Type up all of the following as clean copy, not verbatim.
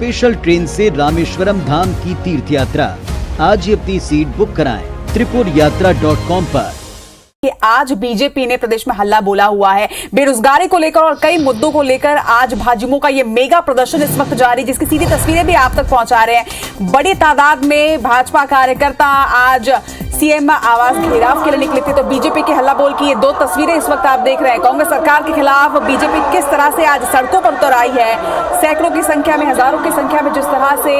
Special train से रामेश्वरम धाम की तीर्थ यात्रा। आज ही अपनी सीट बुक कराएं त्रिपुरयात्रा.com पर। आज बीजेपी ने प्रदेश में हल्ला बोला हुआ है बेरोजगारी को लेकर और कई मुद्दों को लेकर। आज भाजयुमो का ये मेगा प्रदर्शन इस वक्त जारी, जिसकी सीधी तस्वीरें भी आप तक पहुंचा रहे हैं। बड़ी तादाद में भाजपा कार्यकर्ता आज सीएम आवास घेराव के लिए निकले थे। तो बीजेपी के हल्ला बोल की ये दो तस्वीरें इस वक्त आप देख रहे हैं। कांग्रेस सरकार के खिलाफ बीजेपी किस तरह से आज सड़कों पर उतर आई है। सैकड़ों की संख्या में, हजारों की संख्या में जिस तरह से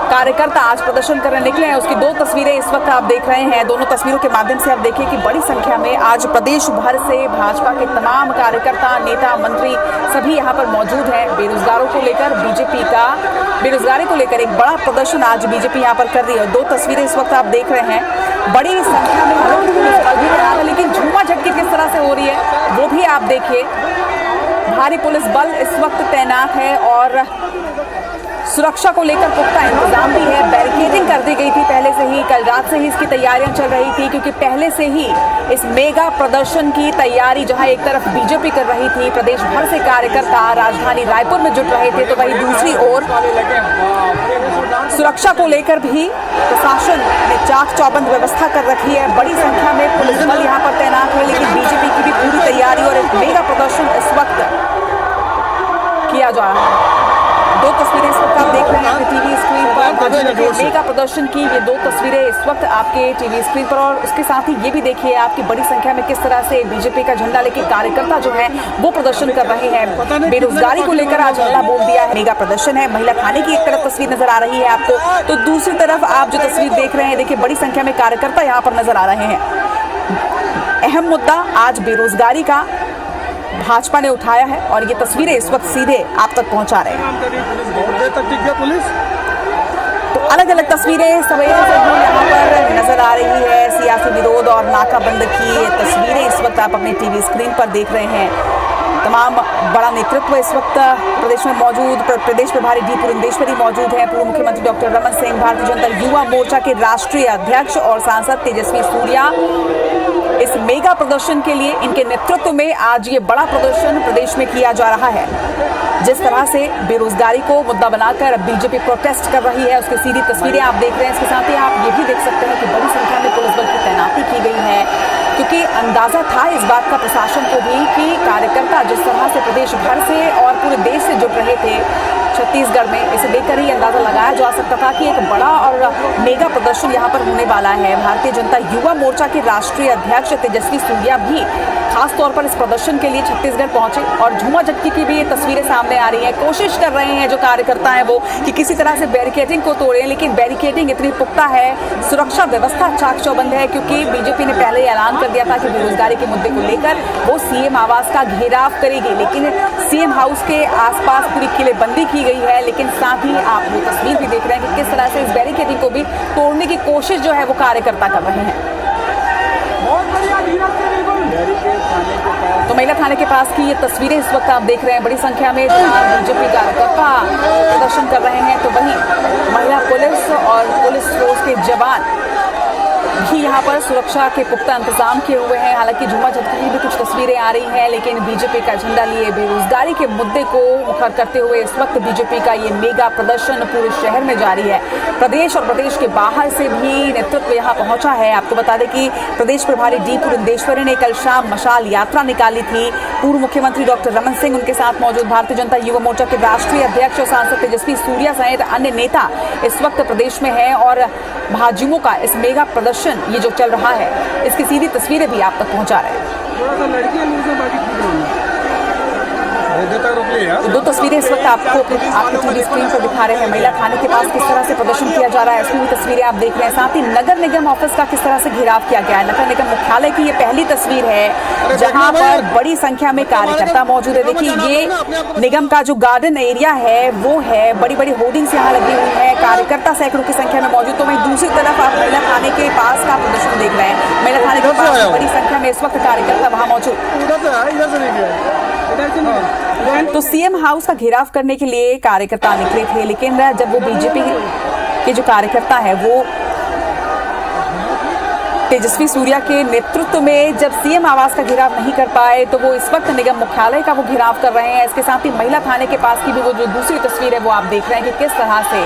कार्यकर्ता आज प्रदर्शन करने निकले हैं, उसकी दो तस्वीरें इस वक्त आप देख रहे हैं। दोनों तस्वीरों के माध्यम से आप देखिए कि बड़ी संख्या में आज प्रदेश भर से भाजपा के तमाम कार्यकर्ता, नेता, मंत्री सभी यहाँ पर मौजूद हैं। बेरोजगारों को लेकर बीजेपी का बेरोजगारी को लेकर एक बड़ा प्रदर्शन आज बीजेपी यहाँ पर कर रही है। दो तस्वीरें इस वक्त आप देख रहे हैं। बड़ी संख्या में हालांकि पुलिस बल भी तैनात है, लेकिन झूमा झटकी किस तरह से हो रही है वो भी आप देखिए। भारी पुलिस बल इस वक्त तैनात है और सुरक्षा को लेकर पुख्ता इंतजाम भी है। बैरिकेडिंग कर दी गई थी पहले से ही, कल रात से ही इसकी तैयारियां चल रही थी, क्योंकि पहले से ही इस मेगा प्रदर्शन की तैयारी जहां एक तरफ बीजेपी कर रही थी, प्रदेश भर से कार्यकर्ता राजधानी रायपुर में जुट रहे थे, तो वहीं दूसरी ओर सुरक्षा को लेकर भी प्रशासन ने चाक चौबंद व्यवस्था कर रखी है। बड़ी संख्या में पुलिस बल यहाँ पर तैनात है, लेकिन बीजेपी की भी पूरी तैयारी और एक मेगा प्रदर्शन इस वक्त किया जा रहा है। दो तस्वीरें इस वक्त आप देख रहे हैं अपने टीवी स्क्रीन पर। मेगा प्रदर्शन की ये दो तस्वीरें इस वक्त आपके टीवी स्क्रीन पर, और उसके साथ ही ये भी देखिए आपकी बड़ी संख्या में किस तरह से बीजेपी का झंडा लेके कार्यकर्ता जो है वो प्रदर्शन कर रहे हैं। बेरोजगारी को लेकर आज हल्ला बोल दिया है। मेगा प्रदर्शन है। महिला थाने की एक तरफ तस्वीर नजर आ रही है आपको, तो दूसरी तरफ आप जो तस्वीर देख रहे हैं, देखिए बड़ी संख्या में कार्यकर्ता यहाँ पर नजर आ रहे हैं। अहम मुद्दा आज बेरोजगारी का भाजपा ने उठाया है और ये तस्वीरें इस वक्त सीधे आप तक पहुंचा रहे हैं। तो अलग अलग तस्वीरें सवेरे से ही यहाँ पर नजर आ रही है। सियासी विरोध और नाकाबंद की तस्वीरें इस वक्त आप अपने टीवी स्क्रीन पर देख रहे हैं। तमाम बड़ा नेतृत्व इस वक्त प्रदेश में मौजूद। प्रदेश प्रभारी डी पुरंदेश्वरी मौजूद हैं। पूर्व मुख्यमंत्री डॉक्टर रमन सिंह, भारतीय जनता युवा मोर्चा के राष्ट्रीय अध्यक्ष और सांसद तेजस्वी सूर्या इस मेगा प्रदर्शन के लिए, इनके नेतृत्व में आज ये बड़ा प्रदर्शन प्रदेश में किया जा रहा है। जिस तरह से बेरोजगारी को मुद्दा बनाकर बीजेपी प्रोटेस्ट कर रही है, उसकी सीधी तस्वीरें आप देख रहे हैं। इसके साथ ही आप ये भी देख सकते हैं कि बड़ी संख्या में पुलिस बल की तैनाती की गई है, क्योंकि अंदाजा था इस बात का प्रशासन को भी कि कार्यकर्ता जिस तरह से प्रदेश भर से और पूरे देश से जुट रहे थे छत्तीसगढ़ में, इसे देखकर ही अंदाजा लगाया जा सकता था कि एक बड़ा और मेगा प्रदर्शन यहाँ पर होने वाला है। भारतीय जनता युवा मोर्चा के राष्ट्रीय अध्यक्ष तेजस्वी सूर्या भी खास तौर पर इस प्रदर्शन के लिए छत्तीसगढ़ पहुंचे और झूमा झटकी की भी ये तस्वीरें सामने आ रही हैं। कोशिश कर रहे हैं जो कार्यकर्ता हैं वो कि किसी तरह से बैरिकेडिंग को तोड़ें, लेकिन बैरिकेडिंग इतनी पुख्ता है, सुरक्षा व्यवस्था चाक चौबंद है, क्योंकि बीजेपी ने पहले ही ऐलान कर दिया था कि बेरोजगारी के मुद्दे को लेकर वो सीएम आवास का घेराव करेगी। लेकिन सीएम हाउस के आसपास पूरी किलेबंदी की गई है। लेकिन साथ ही आप वो तस्वीर भी देख रहे हैं कि किस तरह से इस बैरिकेडिंग को भी तोड़ने की कोशिश जो है वो कार्यकर्ता कर रहे हैं। तो महिला थाने के पास की ये तस्वीरें इस वक्त आप देख रहे हैं। बड़ी संख्या में बीजेपी कार्यकर्ता प्रदर्शन कर रहे हैं, तो वहीं महिला पुलिस और पुलिस फोर्स के जवान भी यहाँ पर सुरक्षा के पुख्ता इंतजाम किए हुए हैं। हालांकि झूमा झटकी की भी कुछ तस्वीरें आ रही हैं, लेकिन बीजेपी का झंडा लिए बेरोजगारी के मुद्दे को मुखर करते हुए इस वक्त बीजेपी का ये मेगा प्रदर्शन पूरे शहर में जारी है। प्रदेश और प्रदेश के बाहर से भी नेतृत्व यहाँ पहुंचा है। आपको बता दें कि प्रदेश प्रभारी डी पुरंदेश्वरी ने कल शाम मशाल यात्रा निकाली थी। पूर्व मुख्यमंत्री डॉक्टर रमन सिंह उनके साथ मौजूद। भारतीय जनता युवा मोर्चा के राष्ट्रीय अध्यक्ष और सांसद तेजस्वी सूर्या सहित अन्य नेता इस वक्त प्रदेश में है और भाजयुमो का इस मेगा प्रदर्शन ये जो चल रहा है, इसकी सीधी तस्वीरें भी आप तक पहुंचा रहे हैं। तो दो तस्वीरें इस वक्त आपको आपकी टीवी स्क्रीन पर दिखा रहे हैं। महिला थाने के पास किस तरह से प्रदर्शन किया जा रहा है, इसकी भी तस्वीरें आप देख रहे हैं। साथ ही नगर निगम ऑफिस का किस तरह से घेराव किया गया है। नगर निगम मुख्यालय की ये पहली तस्वीर है जहां पर बड़ी संख्या में कार्यकर्ता मौजूद है। देखिए ये निगम का जो गार्डन एरिया है वो है, बड़ी बड़ी होर्डिंग्स यहाँ लगी हुई है, कार्यकर्ता सैकड़ों की संख्या में मौजूद। तो वहीं दूसरी तरफ आप महिला थाने के पास का प्रदर्शन देख रहे हैं। महिला थाने के पास बड़ी संख्या में इस वक्त कार्यकर्ता वहां मौजूद। तो सीएम हाउस का घेराव करने के लिए कार्यकर्ता निकले थे, लेकिन जब वो बीजेपी के जो कार्यकर्ता है वो तेजस्वी सूर्या के नेतृत्व में जब सीएम आवास का घेराव नहीं कर पाए तो वो इस वक्त निगम मुख्यालय का वो घेराव कर रहे हैं। इसके साथ ही महिला थाने के पास की भी वो जो दूसरी तस्वीर है वो आप देख रहे हैं कि किस तरह से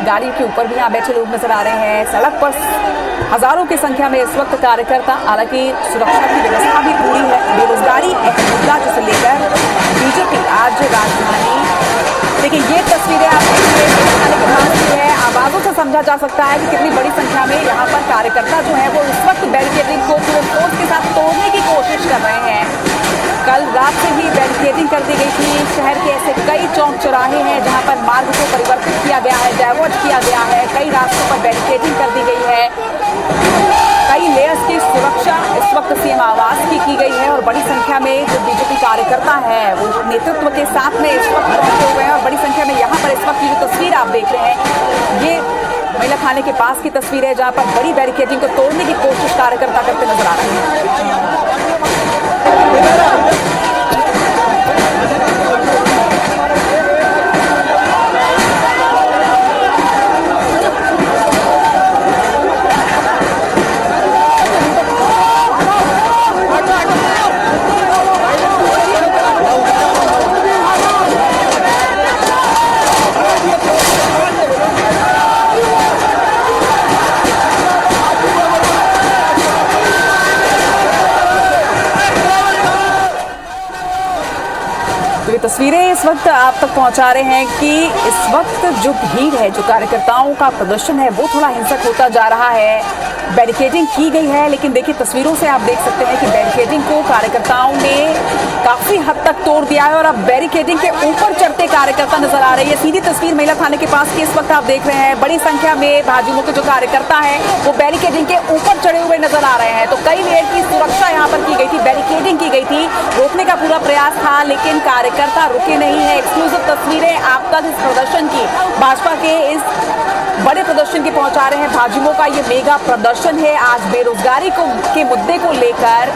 गाड़ी के ऊपर भी यहाँ बैठे लोग नजर आ रहे हैं। सड़क पर हजारों की संख्या में इस वक्त कार्यकर्ता, हालांकि सुरक्षा की व्यवस्था भी पूरी है। बेरोजगारी एक मुद्दा जिसे लेकर बीजेपी आज राजधानी, देखिए ये तस्वीरें आप है, आवाजों से समझा जा सकता है कि कितनी बड़ी संख्या में यहाँ पर कार्यकर्ता जो है वो इस वक्त बैरिकेडिंग को पूरे फोर्स के साथ तोड़ने की कोशिश कर रहे हैं। कल रात से ही बैरिकेडिंग कर दी गई थी। शहर के ऐसे कई चौक चौराहे हैं जहाँ पर मार्ग को परिवर्तित किया गया है, डाइवर्ट किया गया है। कई रास्तों पर बैरिकेडिंग कर दी गई है। कई लेयर्स की सुरक्षा इस वक्त सीएम आवास की गई है और बड़ी संख्या में जो बीजेपी कार्यकर्ता है वो नेतृत्व के साथ में इस वक्त पहुंचे हुए हैं और बड़ी संख्या में यहाँ पर इस वक्त की जो तस्वीर आप देख रहे हैं ये महिला थाने के पास की तस्वीर है जहाँ पर बड़ी बैरिकेडिंग को तोड़ने की कोशिश कार्यकर्ता करते नजर आ रहे हैं। तस्वीरें इस वक्त आप तक पहुंचा रहे हैं कि इस वक्त जो भीड़ है, जो कार्यकर्ताओं का प्रदर्शन है वो थोड़ा हिंसक होता जा रहा है। बैरिकेडिंग की गई है लेकिन देखिए तस्वीरों से आप देख सकते हैं कि बैरिकेडिंग को कार्यकर्ताओं ने काफी हद तक तोड़ दिया है और अब बैरिकेडिंग के ऊपर चढ़ते कार्यकर्ता नजर आ रहे हैं। सीधी तस्वीर महिला थाने के पास की इस वक्त आप देख रहे हैं। बड़ी संख्या में भाजयुमो के जो कार्यकर्ता है वो बैरिकेडिंग के ऊपर चढ़े हुए नजर आ रहे हैं। तो कई लेयर की सुरक्षा यहाँ पर की गई थी, बैरिकेडिंग की गई थी, रोकने का पूरा प्रयास था लेकिन कार्यकर्ता रुके नहीं है। एक्सक्लूसिव तस्वीरें आप तक इस प्रदर्शन की, भाजपा के इस बड़े प्रदर्शन की पहुंचा रहे हैं। भाजयुमो का ये मेगा प्रदर्शन है। आज बेरोजगारी के मुद्दे को लेकर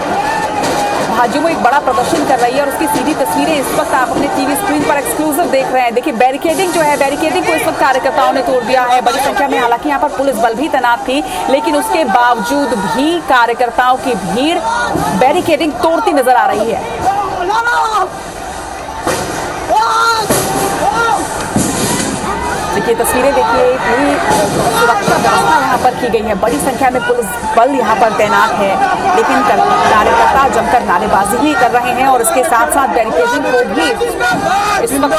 भाजयुमो एक बड़ा प्रदर्शन कर रही है और उसकी सीधी तस्वीरें इस वक्त आप अपने टीवी स्क्रीन पर एक्सक्लूसिव देख रहे हैं। देखिए बैरिकेडिंग जो है, बैरिकेडिंग को इस वक्त कार्यकर्ताओं ने तोड़ दिया है बड़ी संख्या में। हालांकि यहाँ पर पुलिस बल भी तैनात थी लेकिन उसके बावजूद भी कार्यकर्ताओं की भीड़ बैरिकेडिंग तोड़ती नजर आ रही है। देखिए तस्वीरें देखिए, पूरी सुरक्षा व्यवस्था यहाँ पर की गई है। बड़ी संख्या में पुलिस बल यहाँ पर तैनात है लेकिन कार्यकर्ता जमकर नारेबाजी भी कर रहे हैं और इसके साथ साथ बैरिकेडिंग को भी इस वक्त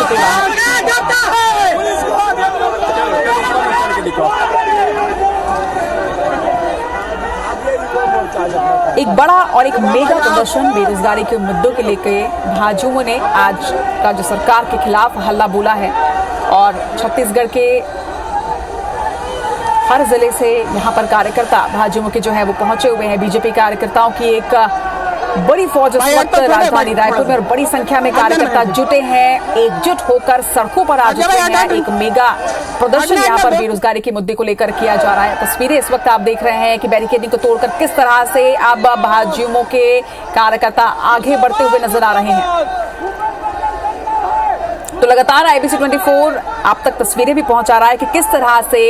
एक बड़ा और एक मेगा प्रदर्शन बेरोजगारी के मुद्दों के लेकर भाजयुमो ने आज राज्य सरकार के खिलाफ हल्ला बोला है और छत्तीसगढ़ के हर जिले से यहाँ पर कार्यकर्ता भाजयुमो के जो है वो पहुंचे हुए हैं। बीजेपी कार्यकर्ताओं की एक बड़ी फौज इस वक्त राजधानी रायपुर में और बड़ी संख्या में कार्यकर्ता जुटे हैं, एकजुट होकर सड़कों पर आ चुके हैं। एक मेगा प्रदर्शन यहाँ पर बेरोजगारी के मुद्दे को लेकर किया जा रहा है। तस्वीरें इस वक्त आप देख रहे हैं कि बैरिकेडिंग को तोड़कर किस तरह से अब भाजयुमो के कार्यकर्ता आगे बढ़ते हुए नजर आ रहे हैं। तो लगातार IBC 24 आप तक तस्वीरें भी पहुंचा रहा है कि किस तरह से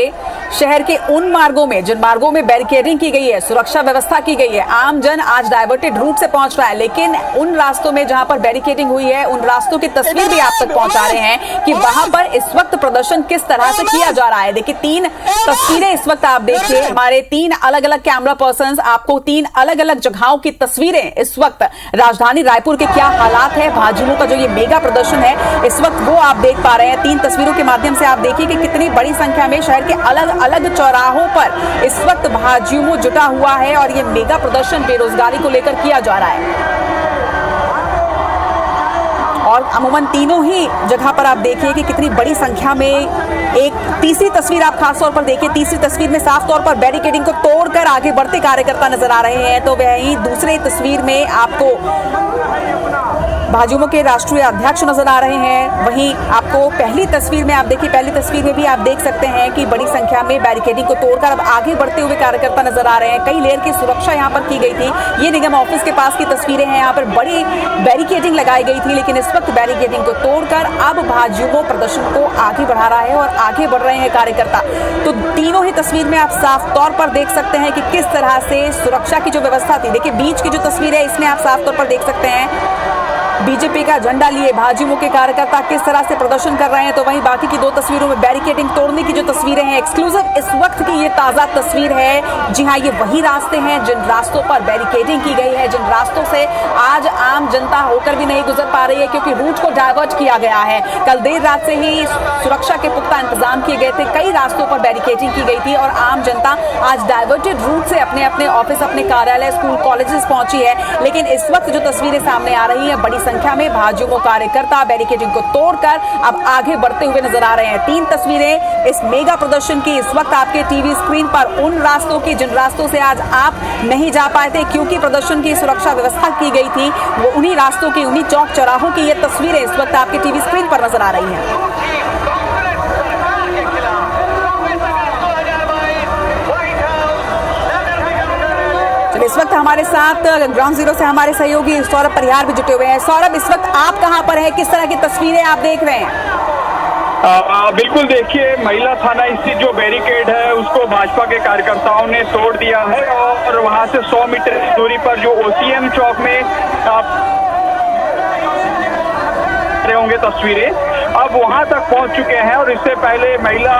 शहर के उन मार्गों में, जिन मार्गों में बैरिकेडिंग की गई है, सुरक्षा व्यवस्था की गई है, आम जन आज डाइवर्टेड रूट से पहुंच रहा है लेकिन उन रास्तों में जहां पर बैरिकेडिंग हुई है उन रास्तों की तस्वीर भी आप तक पहुंचा रहे हैं कि वहां पर इस वक्त प्रदर्शन किस तरह से किया जा रहा है। देखिए 3 तस्वीरें इस वक्त आप देखिए, हमारे 3 अलग अलग कैमरा पर्सन आपको 3 अलग अलग जगहों की तस्वीरें इस वक्त राजधानी रायपुर के क्या हालात है, भाजयुमो का जो ये मेगा प्रदर्शन है इस वक्त वो आप देख पा रहे हैं। 3 तस्वीरों के माध्यम से आप देखिए कि कितनी बड़ी संख्या में शहर के अलग अलग चौराहों पर इस वक्त भाजयुमो जुटा हुआ है और ये मेगा प्रदर्शन बेरोजगारी को लेकर किया जा रहा है। और अमूमन तीनों ही जगह पर आप देखिए कि कितनी बड़ी संख्या में, एक तीसरी तस्वीर आप खास तौर पर देखिए, तीसरी तस्वीर में साफ तौर पर बैरिकेडिंग को तोड़कर आगे बढ़ते कार्यकर्ता नजर आ रहे हैं। तो वहीं दूसरी तस्वीर में आपको भाजयुमो के राष्ट्रीय अध्यक्ष नजर आ रहे हैं। वहीं आपको पहली तस्वीर में आप देखिए, पहली तस्वीर में भी आप देख सकते हैं कि बड़ी संख्या में बैरिकेडिंग को तोड़कर अब आगे बढ़ते हुए कार्यकर्ता नजर आ रहे हैं। कई लेयर की सुरक्षा यहाँ पर की गई थी। ये निगम ऑफिस के पास की तस्वीरें हैं। यहाँ पर बड़ी बैरिकेडिंग लगाई गई थी, लेकिन इस वक्त बैरिकेडिंग को तोड़कर अब भाजयुमो प्रदर्शन को आगे बढ़ा रहा है और आगे बढ़ रहे हैं कार्यकर्ता। तो तीनों ही तस्वीर में आप साफ तौर पर देख सकते हैं कि किस तरह से सुरक्षा की जो व्यवस्था थी। देखिए बीच की जो तस्वीर है इसमें आप साफ तौर पर देख सकते हैं बीजेपी का झंडा लिए भाजयुमो के कार्यकर्ता किस तरह से प्रदर्शन कर रहे हैं। तो वहीं बाकी की दो तस्वीरों में बैरिकेडिंग तोड़ने की जो तस्वीरें हैं, एक्सक्लूसिव इस वक्त की ये ताजा तस्वीर है। जी हाँ, ये वही रास्ते हैं जिन रास्तों पर बैरिकेडिंग की गई है, जिन रास्तों से आज आम जनता होकर भी नहीं गुजर पा रही है क्योंकि रूट को डाइवर्ट किया गया है। कल देर रात से ही सुरक्षा के पुख्ता इंतजाम किए गए थे, कई रास्तों पर बैरिकेडिंग की गई थी और आम जनता आज डाइवर्टेड रूट से अपने अपने ऑफिस, अपने कार्यालय, स्कूल, कॉलेजेस पहुंची है। लेकिन इस वक्त जो तस्वीरें सामने आ रही है, बड़ी संख्या में भाजयुमो कार्यकर्ता बैरिकेडिंग को तोड़कर अब आगे बढ़ते हुए नजर आ रहे हैं। तीन तस्वीरें इस मेगा प्रदर्शन की इस वक्त आपके टीवी स्क्रीन पर, उन रास्तों की जिन रास्तों से आज आप नहीं जा पाए थे क्योंकि प्रदर्शन की सुरक्षा व्यवस्था की गई थी, वो उन्हीं रास्तों की, उन्हीं चौक चौराहों की ये तस्वीरें इस वक्त आपके टीवी स्क्रीन पर नजर आ रही हैं। इस वक्त हमारे साथ ग्राउंड जीरो से हमारे सहयोगी सौरभ परिहार भी जुटे हुए हैं। सौरभ, इस वक्त आप कहां पर हैं, किस तरह की तस्वीरें आप देख रहे हैं? बिल्कुल, देखिए महिला थाना स्थित जो बैरिकेड है उसको भाजपा के कार्यकर्ताओं ने तोड़ दिया है और वहां से 100 मीटर की दूरी पर जो ओसीएम चौक में होंगे तस्वीरें, अब वहां तक पहुंच चुके हैं। और इससे पहले महिला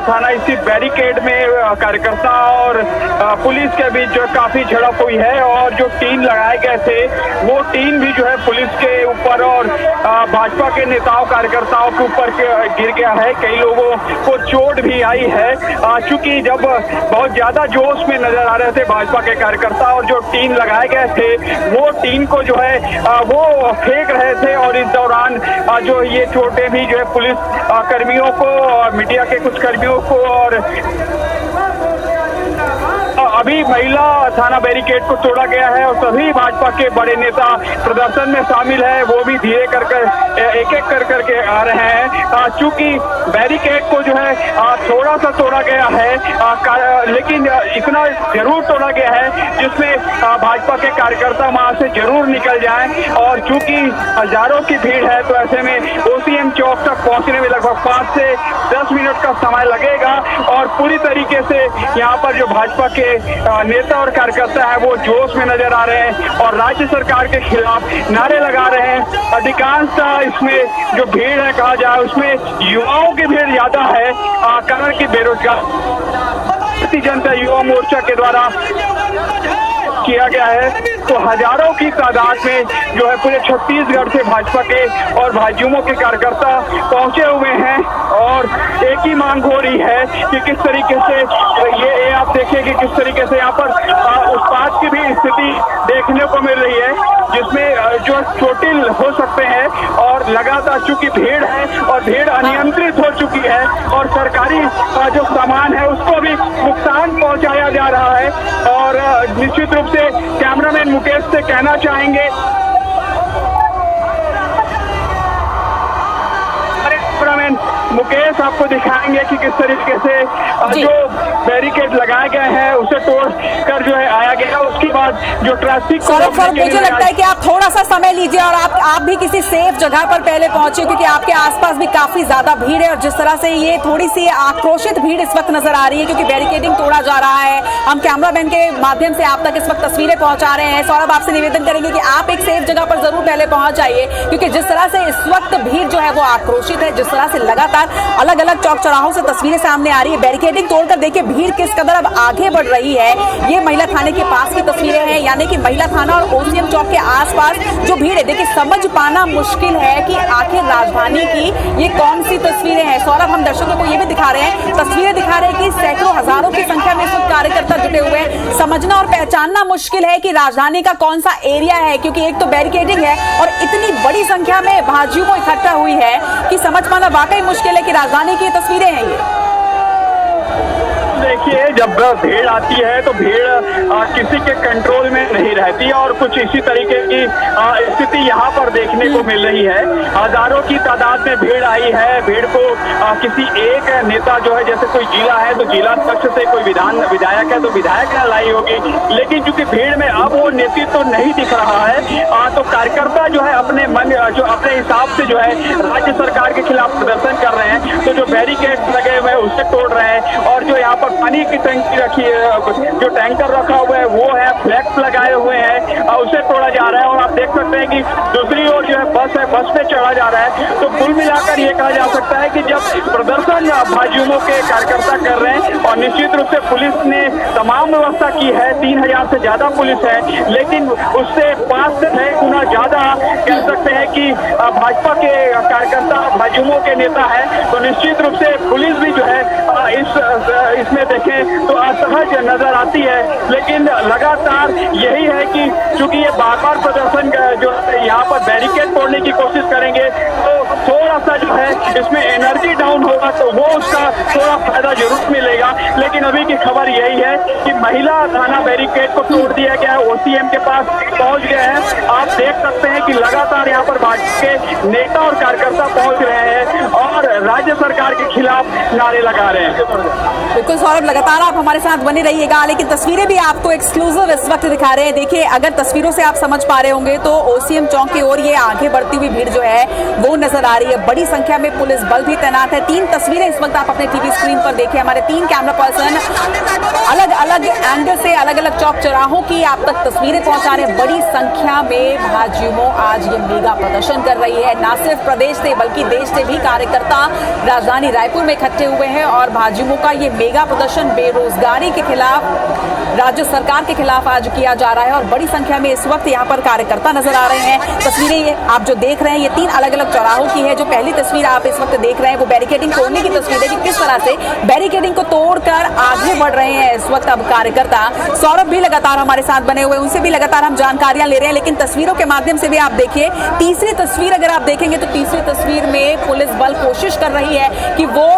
थाना स्थित बैरिकेड में कार्यकर्ता और पुलिस के बीच जो काफी झड़प हुई है और जो टीन लगाए गए थे वो टीन भी जो है पुलिस के ऊपर और भाजपा के नेताओं कार्यकर्ताओं के ऊपर गिर गया है। कई लोगों को चोट भी आई है चूंकि जब बहुत ज्यादा जोश में नजर आ रहे थे भाजपा के कार्यकर्ता और जो टीन लगाए गए थे वो टीन को जो है वो फेंक रहे थे और इस दौरान जो ये चोटें भी जो है पुलिस कर्मियों को और मीडिया के कुछ कर्मियों को और अभी महिला थाना बैरिकेड को तोड़ा गया है और सभी भाजपा के बड़े नेता प्रदर्शन में शामिल है। वो भी धीरे एक एक कर करके आ रहे हैं चूंकि बैरिकेड को जो है थोड़ा सा तोड़ा गया है लेकिन इतना जरूर तोड़ा गया है जिसमें भाजपा के कार्यकर्ता वहां से जरूर निकल जाएं। और चूंकि हजारों की भीड़ है तो ऐसे में ओसीएम चौक तक पहुंचने में लगभग 5 से 10 मिनट का समय लगेगा और पूरी तरीके से यहाँ पर जो भाजपा के नेता और कार्यकर्ता है वो जोश में नजर आ रहे हैं और राज्य सरकार के खिलाफ नारे लगा रहे हैं। अधिकांश इसमें जो भीड़ है कहा जाए उसमें युवाओं की भीड़ ज्यादा है कारण की बेरोजगार भारतीय जनता युवा मोर्चा के द्वारा किया गया है। तो हजारों की तादाद में जो है पूरे छत्तीसगढ़ से भाजपा के और भाजयुमो के कार्यकर्ता पहुंचे हुए हैं और एक ही मांग हो रही है कि किस तरीके से ये आप देखिए कि किस तरीके से यहाँ पर उत्पात की भी स्थिति देखने को मिल रही है जिसमें जो चोटिल हो सकते हैं और लगातार चूंकि भीड़ है और भीड़ अनियंत्रित हो चुकी है और सरकारी जो सामान है उसको भी नुकसान पहुंचाया जा रहा है। और निश्चित रूप से कैमरामैन मुकेश से कहना चाहेंगे, कैमरामैन मुकेश आपको दिखाएंगे कि किस तरीके से जो बैरिकेड लगाए गए हैं उसे तोड़ कर जो है आया गया। उसके बाद जो ट्रैफिक मुझे लगता है कि आप थोड़ा सा समय लीजिए और आप भी किसी सेफ जगह पर पहले पहुंचे क्योंकि आपके आसपास भी काफी ज्यादा भीड़ है और जिस तरह से ये थोड़ी सी आक्रोशित भीड़ इस वक्त नजर आ रही है क्योंकि बैरिकेडिंग तोड़ा जा रहा है। हम कैमरामैन के माध्यम से आप तक इस वक्त तस्वीरें पहुंचा रहे हैं। सौरभ, आपसे निवेदन करेंगे कि आप एक सेफ जगह पर जरूर पहले पहुंच जाइए क्योंकि जिस तरह से इस वक्त भीड़ जो है वो आक्रोशित है, जिस तरह से लगातार अलग अलग चौक चौराहों से तस्वीरें सामने आ रही है। बैरिकेडिंग तोड़कर देखिए भीड़ किस कदर अब आगे बढ़ रही है। ये महिला थाने के पास की तस्वीरें हैं, यानी कि महिला थाना और ओसीएम चौक के आसपास जो भीड़ है देखिए समझ पाना मुश्किल है कि आखिर राजधानी की ये कौन सी तस्वीरें हैं। सौरभ, हम दर्शकों को ये भी दिखा रहे हैं, तस्वीरें दिखा रहे हैं कि सैकड़ों हजारों की संख्या में कार्यकर्ता जुटे हुए हैं। समझना और पहचानना मुश्किल है कि राजधानी का कौन सा एरिया है क्योंकि एक तो बैरिकेडिंग है और इतनी बड़ी संख्या में भाजयुमो इकट्ठा हुई है कि समझ पाना वाकई मुश्किल है कि राजधानी की तस्वीरें हैं ये। देखिए, जब भीड़ आती है तो भीड़ किसी के कंट्रोल में नहीं रहती और कुछ इसी तरीके की स्थिति यहाँ पर देखने को मिल रही है। हजारों की तादाद में भीड़ आई है। भीड़ को किसी एक नेता जो है, जैसे कोई जिला है तो जिला पक्ष से कोई विधायक है तो विधायक ने लाई होगी, लेकिन चूंकि भीड़ में अब वो नेतृत्व तो नहीं दिख रहा है, तो कार्यकर्ता जो है अपने अपने हिसाब से जो है राज्य सरकार के खिलाफ प्रदर्शन कर रहे हैं। तो जो बैरिकेड लगे हुए हैं उससे तोड़ रहे हैं और जो यहाँ पर पानी की टंकी रखी है, जो टैंकर रखा हुआ है वो है, फ्लैक्स लगाए हुए हैं, उसे तोड़ा जा रहा है। और आप देख सकते हैं कि दूसरी ओर जो है बस पे चढ़ा जा रहा है। तो कुल मिलाकर ये कहा जा सकता है कि जब प्रदर्शन भाजयुमो के कार्यकर्ता कर रहे हैं और निश्चित रूप से पुलिस ने तमाम व्यवस्था की है, 3000 से ज्यादा पुलिस है, लेकिन उससे 5 से 6 गुना ज्यादा कह सकते हैं कि भाजपा के कार्यकर्ता भाजयुमो के नेता है। तो निश्चित रूप से पुलिस भी जो है इसमें देखें तो असहज नजर आती है। लेकिन लगातार यही है कि चूंकि ये बार-बार प्रदर्शन जो यहाँ पर बैरिकेड तोड़ने की कोशिश करेंगे तो थोड़ा सा जो है इसमें एनर्जी डाउन होगा, तो वो उसका थोड़ा फायदा जरूर मिलेगा। लेकिन अभी की खबर यही है कि महिला थाना बैरिकेड को तोड़ दिया गया है, ओसीएम के पास पहुंच गए हैं। आप देख सकते हैं कि लगातार यहाँ पर भाजपा के नेता और कार्यकर्ता पहुंच रहे हैं और राज्य सरकार के खिलाफ नारे लगा रहे हैं। बिल्कुल सौरभ, लगातार आप हमारे साथ बने रहिएगा, लेकिन तस्वीरें भी आपको एक्सक्लूसिव इस वक्त दिखा रहे हैं। देखिए, अगर तस्वीरों से आप समझ पा रहे होंगे तो ओसीएम चौक की ओर ये आगे बढ़ती हुई भीड़ जो है वो नजर आ रही है। बड़ी संख्या में पुलिस बल भी तैनात है। 3 तस्वीरें इस वक्त आप अपने टीवी स्क्रीन पर देखिए। हमारे 3 कैमरा पर्सन अलग अलग एंगल से अलग अलग चौक चौराहों की आप तक तस्वीरें पहुंचा रहे हैं। बड़ी संख्या में भाजयुमो आज ये मेगा प्रदर्शन कर रही है। न सिर्फ प्रदेश से बल्कि देश से भी कार्यकर्ता राजधानी रायपुर में इकट्ठे हुए हैं और भाजयुमो का ये मेगा प्रदर्शन बेरोजगारी के खिलाफ, राज्य सरकार के खिलाफ आज किया जा रहा है और बड़ी संख्या में इस वक्त यहाँ पर कार्यकर्ता नजर आ रहे हैं। तस्वीरें ये आप जो देख रहे हैं ये 3 अलग अलग चौराहों की है। जो पहली तस्वीर आप इस वक्त देख रहे हैं वो बैरिकेडिंग तोड़ने की तस्वीर है कि किस तरह से बैरिकेडिंग को तोड़कर आगे बढ़ रहे हैं इस वक्त अब कार्यकर्ता। सौरभ भी लगातार हमारे साथ बने हुए, उनसे भी लगातार हम जानकारियां ले रहे हैं, लेकिन तस्वीरों के माध्यम से भी आप देखिए। तीसरी तस्वीर अगर आप देखेंगे तो तीसरी तस्वीर में पुलिस बल कोशिश कर रही है कि वो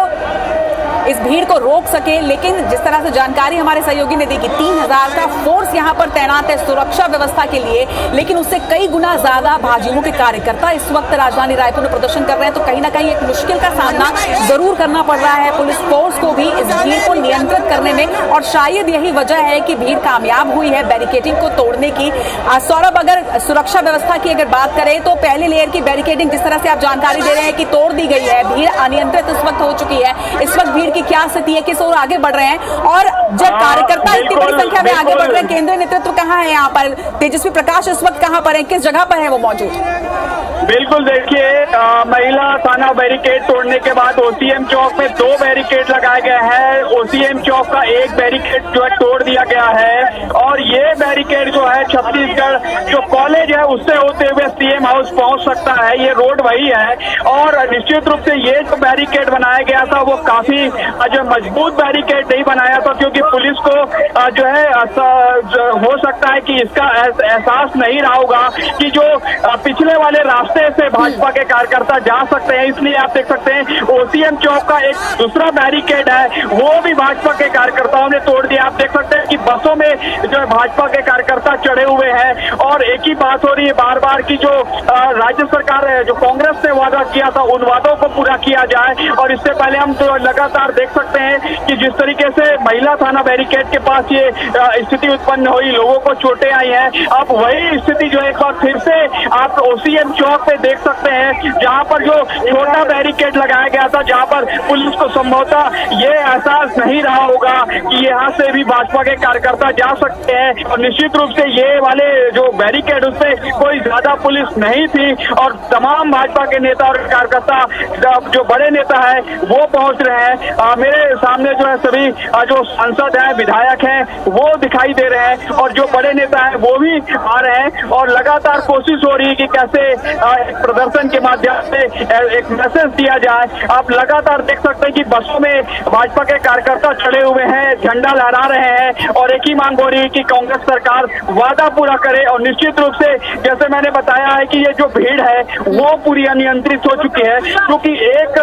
इस भीड़ को रोक सके, लेकिन जिस तरह से जानकारी हमारे सहयोगी ने दी कि 3000 का फोर्स यहाँ पर तैनात है सुरक्षा व्यवस्था के लिए, लेकिन उससे कई गुना ज्यादा भाजयुमो के कार्यकर्ता इस वक्त राजधानी रायपुर में प्रदर्शन कर रहे हैं। तो कहीं ना कहीं एक मुश्किल का सामना जरूर करना पड़ रहा है पुलिस फोर्स को भी इस भीड़ को नियंत्रित करने में, और शायद यही वजह है कि भीड़ कामयाब हुई है बैरिकेडिंग को तोड़ने की। सौरभ, अगर सुरक्षा व्यवस्था की अगर बात करें तो पहले लेयर की बैरिकेडिंग जिस तरह से आप जानकारी दे रहे हैं कि तोड़ दी गई है, भीड़ अनियंत्रित इस वक्त हो चुकी है। इस वक्त भीड़ की क्या स्थिति है, किस ओर आगे बढ़ रहे हैं और जब कार्यकर्ता इतनी बड़ी संख्या में आगे बढ़ रहे हैं, केंद्रीय नेतृत्व कहां है यहाँ पर? तेजस्वी प्रकाश इस वक्त कहां पर है, किस जगह पर है वो मौजूद? बिल्कुल, देखिए, महिला थाना बैरिकेड तोड़ने के बाद ओसीएम चौक में 2 बैरिकेड लगाए गए हैं। ओसीएम चौक का एक बैरिकेड जो है तोड़ दिया गया है और ये बैरिकेड जो है छत्तीसगढ़ जो कॉलेज है उससे होते हुए सीएम हाउस पहुंच सकता है। ये रोड वही है और निश्चित रूप से ये जो बैरिकेड बनाया गया था वो काफी जो मजबूत बैरिकेड नहीं बनाया था, क्योंकि पुलिस को जो है हो सकता है कि इसका एहसास नहीं रहा होगा कि जो पिछले वाले रास्ते से भाजपा के कार्यकर्ता जा सकते हैं। इसलिए आप देख सकते हैं ओसीएम चौक का एक दूसरा बैरिकेड है वो भी भाजपा के कार्यकर्ताओं ने तोड़ दिया। आप देख सकते हैं कि बसों में जो है भाजपा के कार्यकर्ता चढ़े हुए हैं और एक ही बात हो रही है बार बार की जो राज्य सरकार है, जो कांग्रेस ने वादा किया था उन वादों को पूरा किया जाए। और इससे पहले हम तो लगातार देख सकते हैं कि जिस तरीके से महिला थाना बैरिकेड के पास ये स्थिति उत्पन्न हुई, लोगों को चोटें आई हैं, अब वही स्थिति जो एक बार फिर से आप ओसीएम चौक पे देख सकते हैं, जहां पर जो छोटा बैरिकेड लगाया गया था, जहां पर पुलिस को संभवतः ये एहसास नहीं रहा होगा कि यहाँ से भी भाजपा के कार्यकर्ता जा सकते हैं। और निश्चित रूप से ये वाले जो बैरिकेड उससे कोई ज्यादा पुलिस नहीं थी और तमाम भाजपा के नेता और कार्यकर्ता जो बड़े नेता है वो पहुंच रहे हैं। मेरे सामने जो है सभी जो सांसद हैं, विधायक हैं, वो दिखाई दे रहे हैं और जो बड़े नेता हैं वो भी आ रहे हैं और लगातार कोशिश हो रही है कि कैसे एक प्रदर्शन के माध्यम से एक मैसेज दिया जाए। आप लगातार देख सकते हैं कि बसों में भाजपा के कार्यकर्ता चढ़े हुए हैं, झंडा लहरा रहे हैं और एक ही मांग हो रही है कि कांग्रेस सरकार वादा पूरा करे। और निश्चित रूप से जैसे मैंने बताया है कि ये जो भीड़ है वो पूरी अनियंत्रित हो चुकी है, क्योंकि एक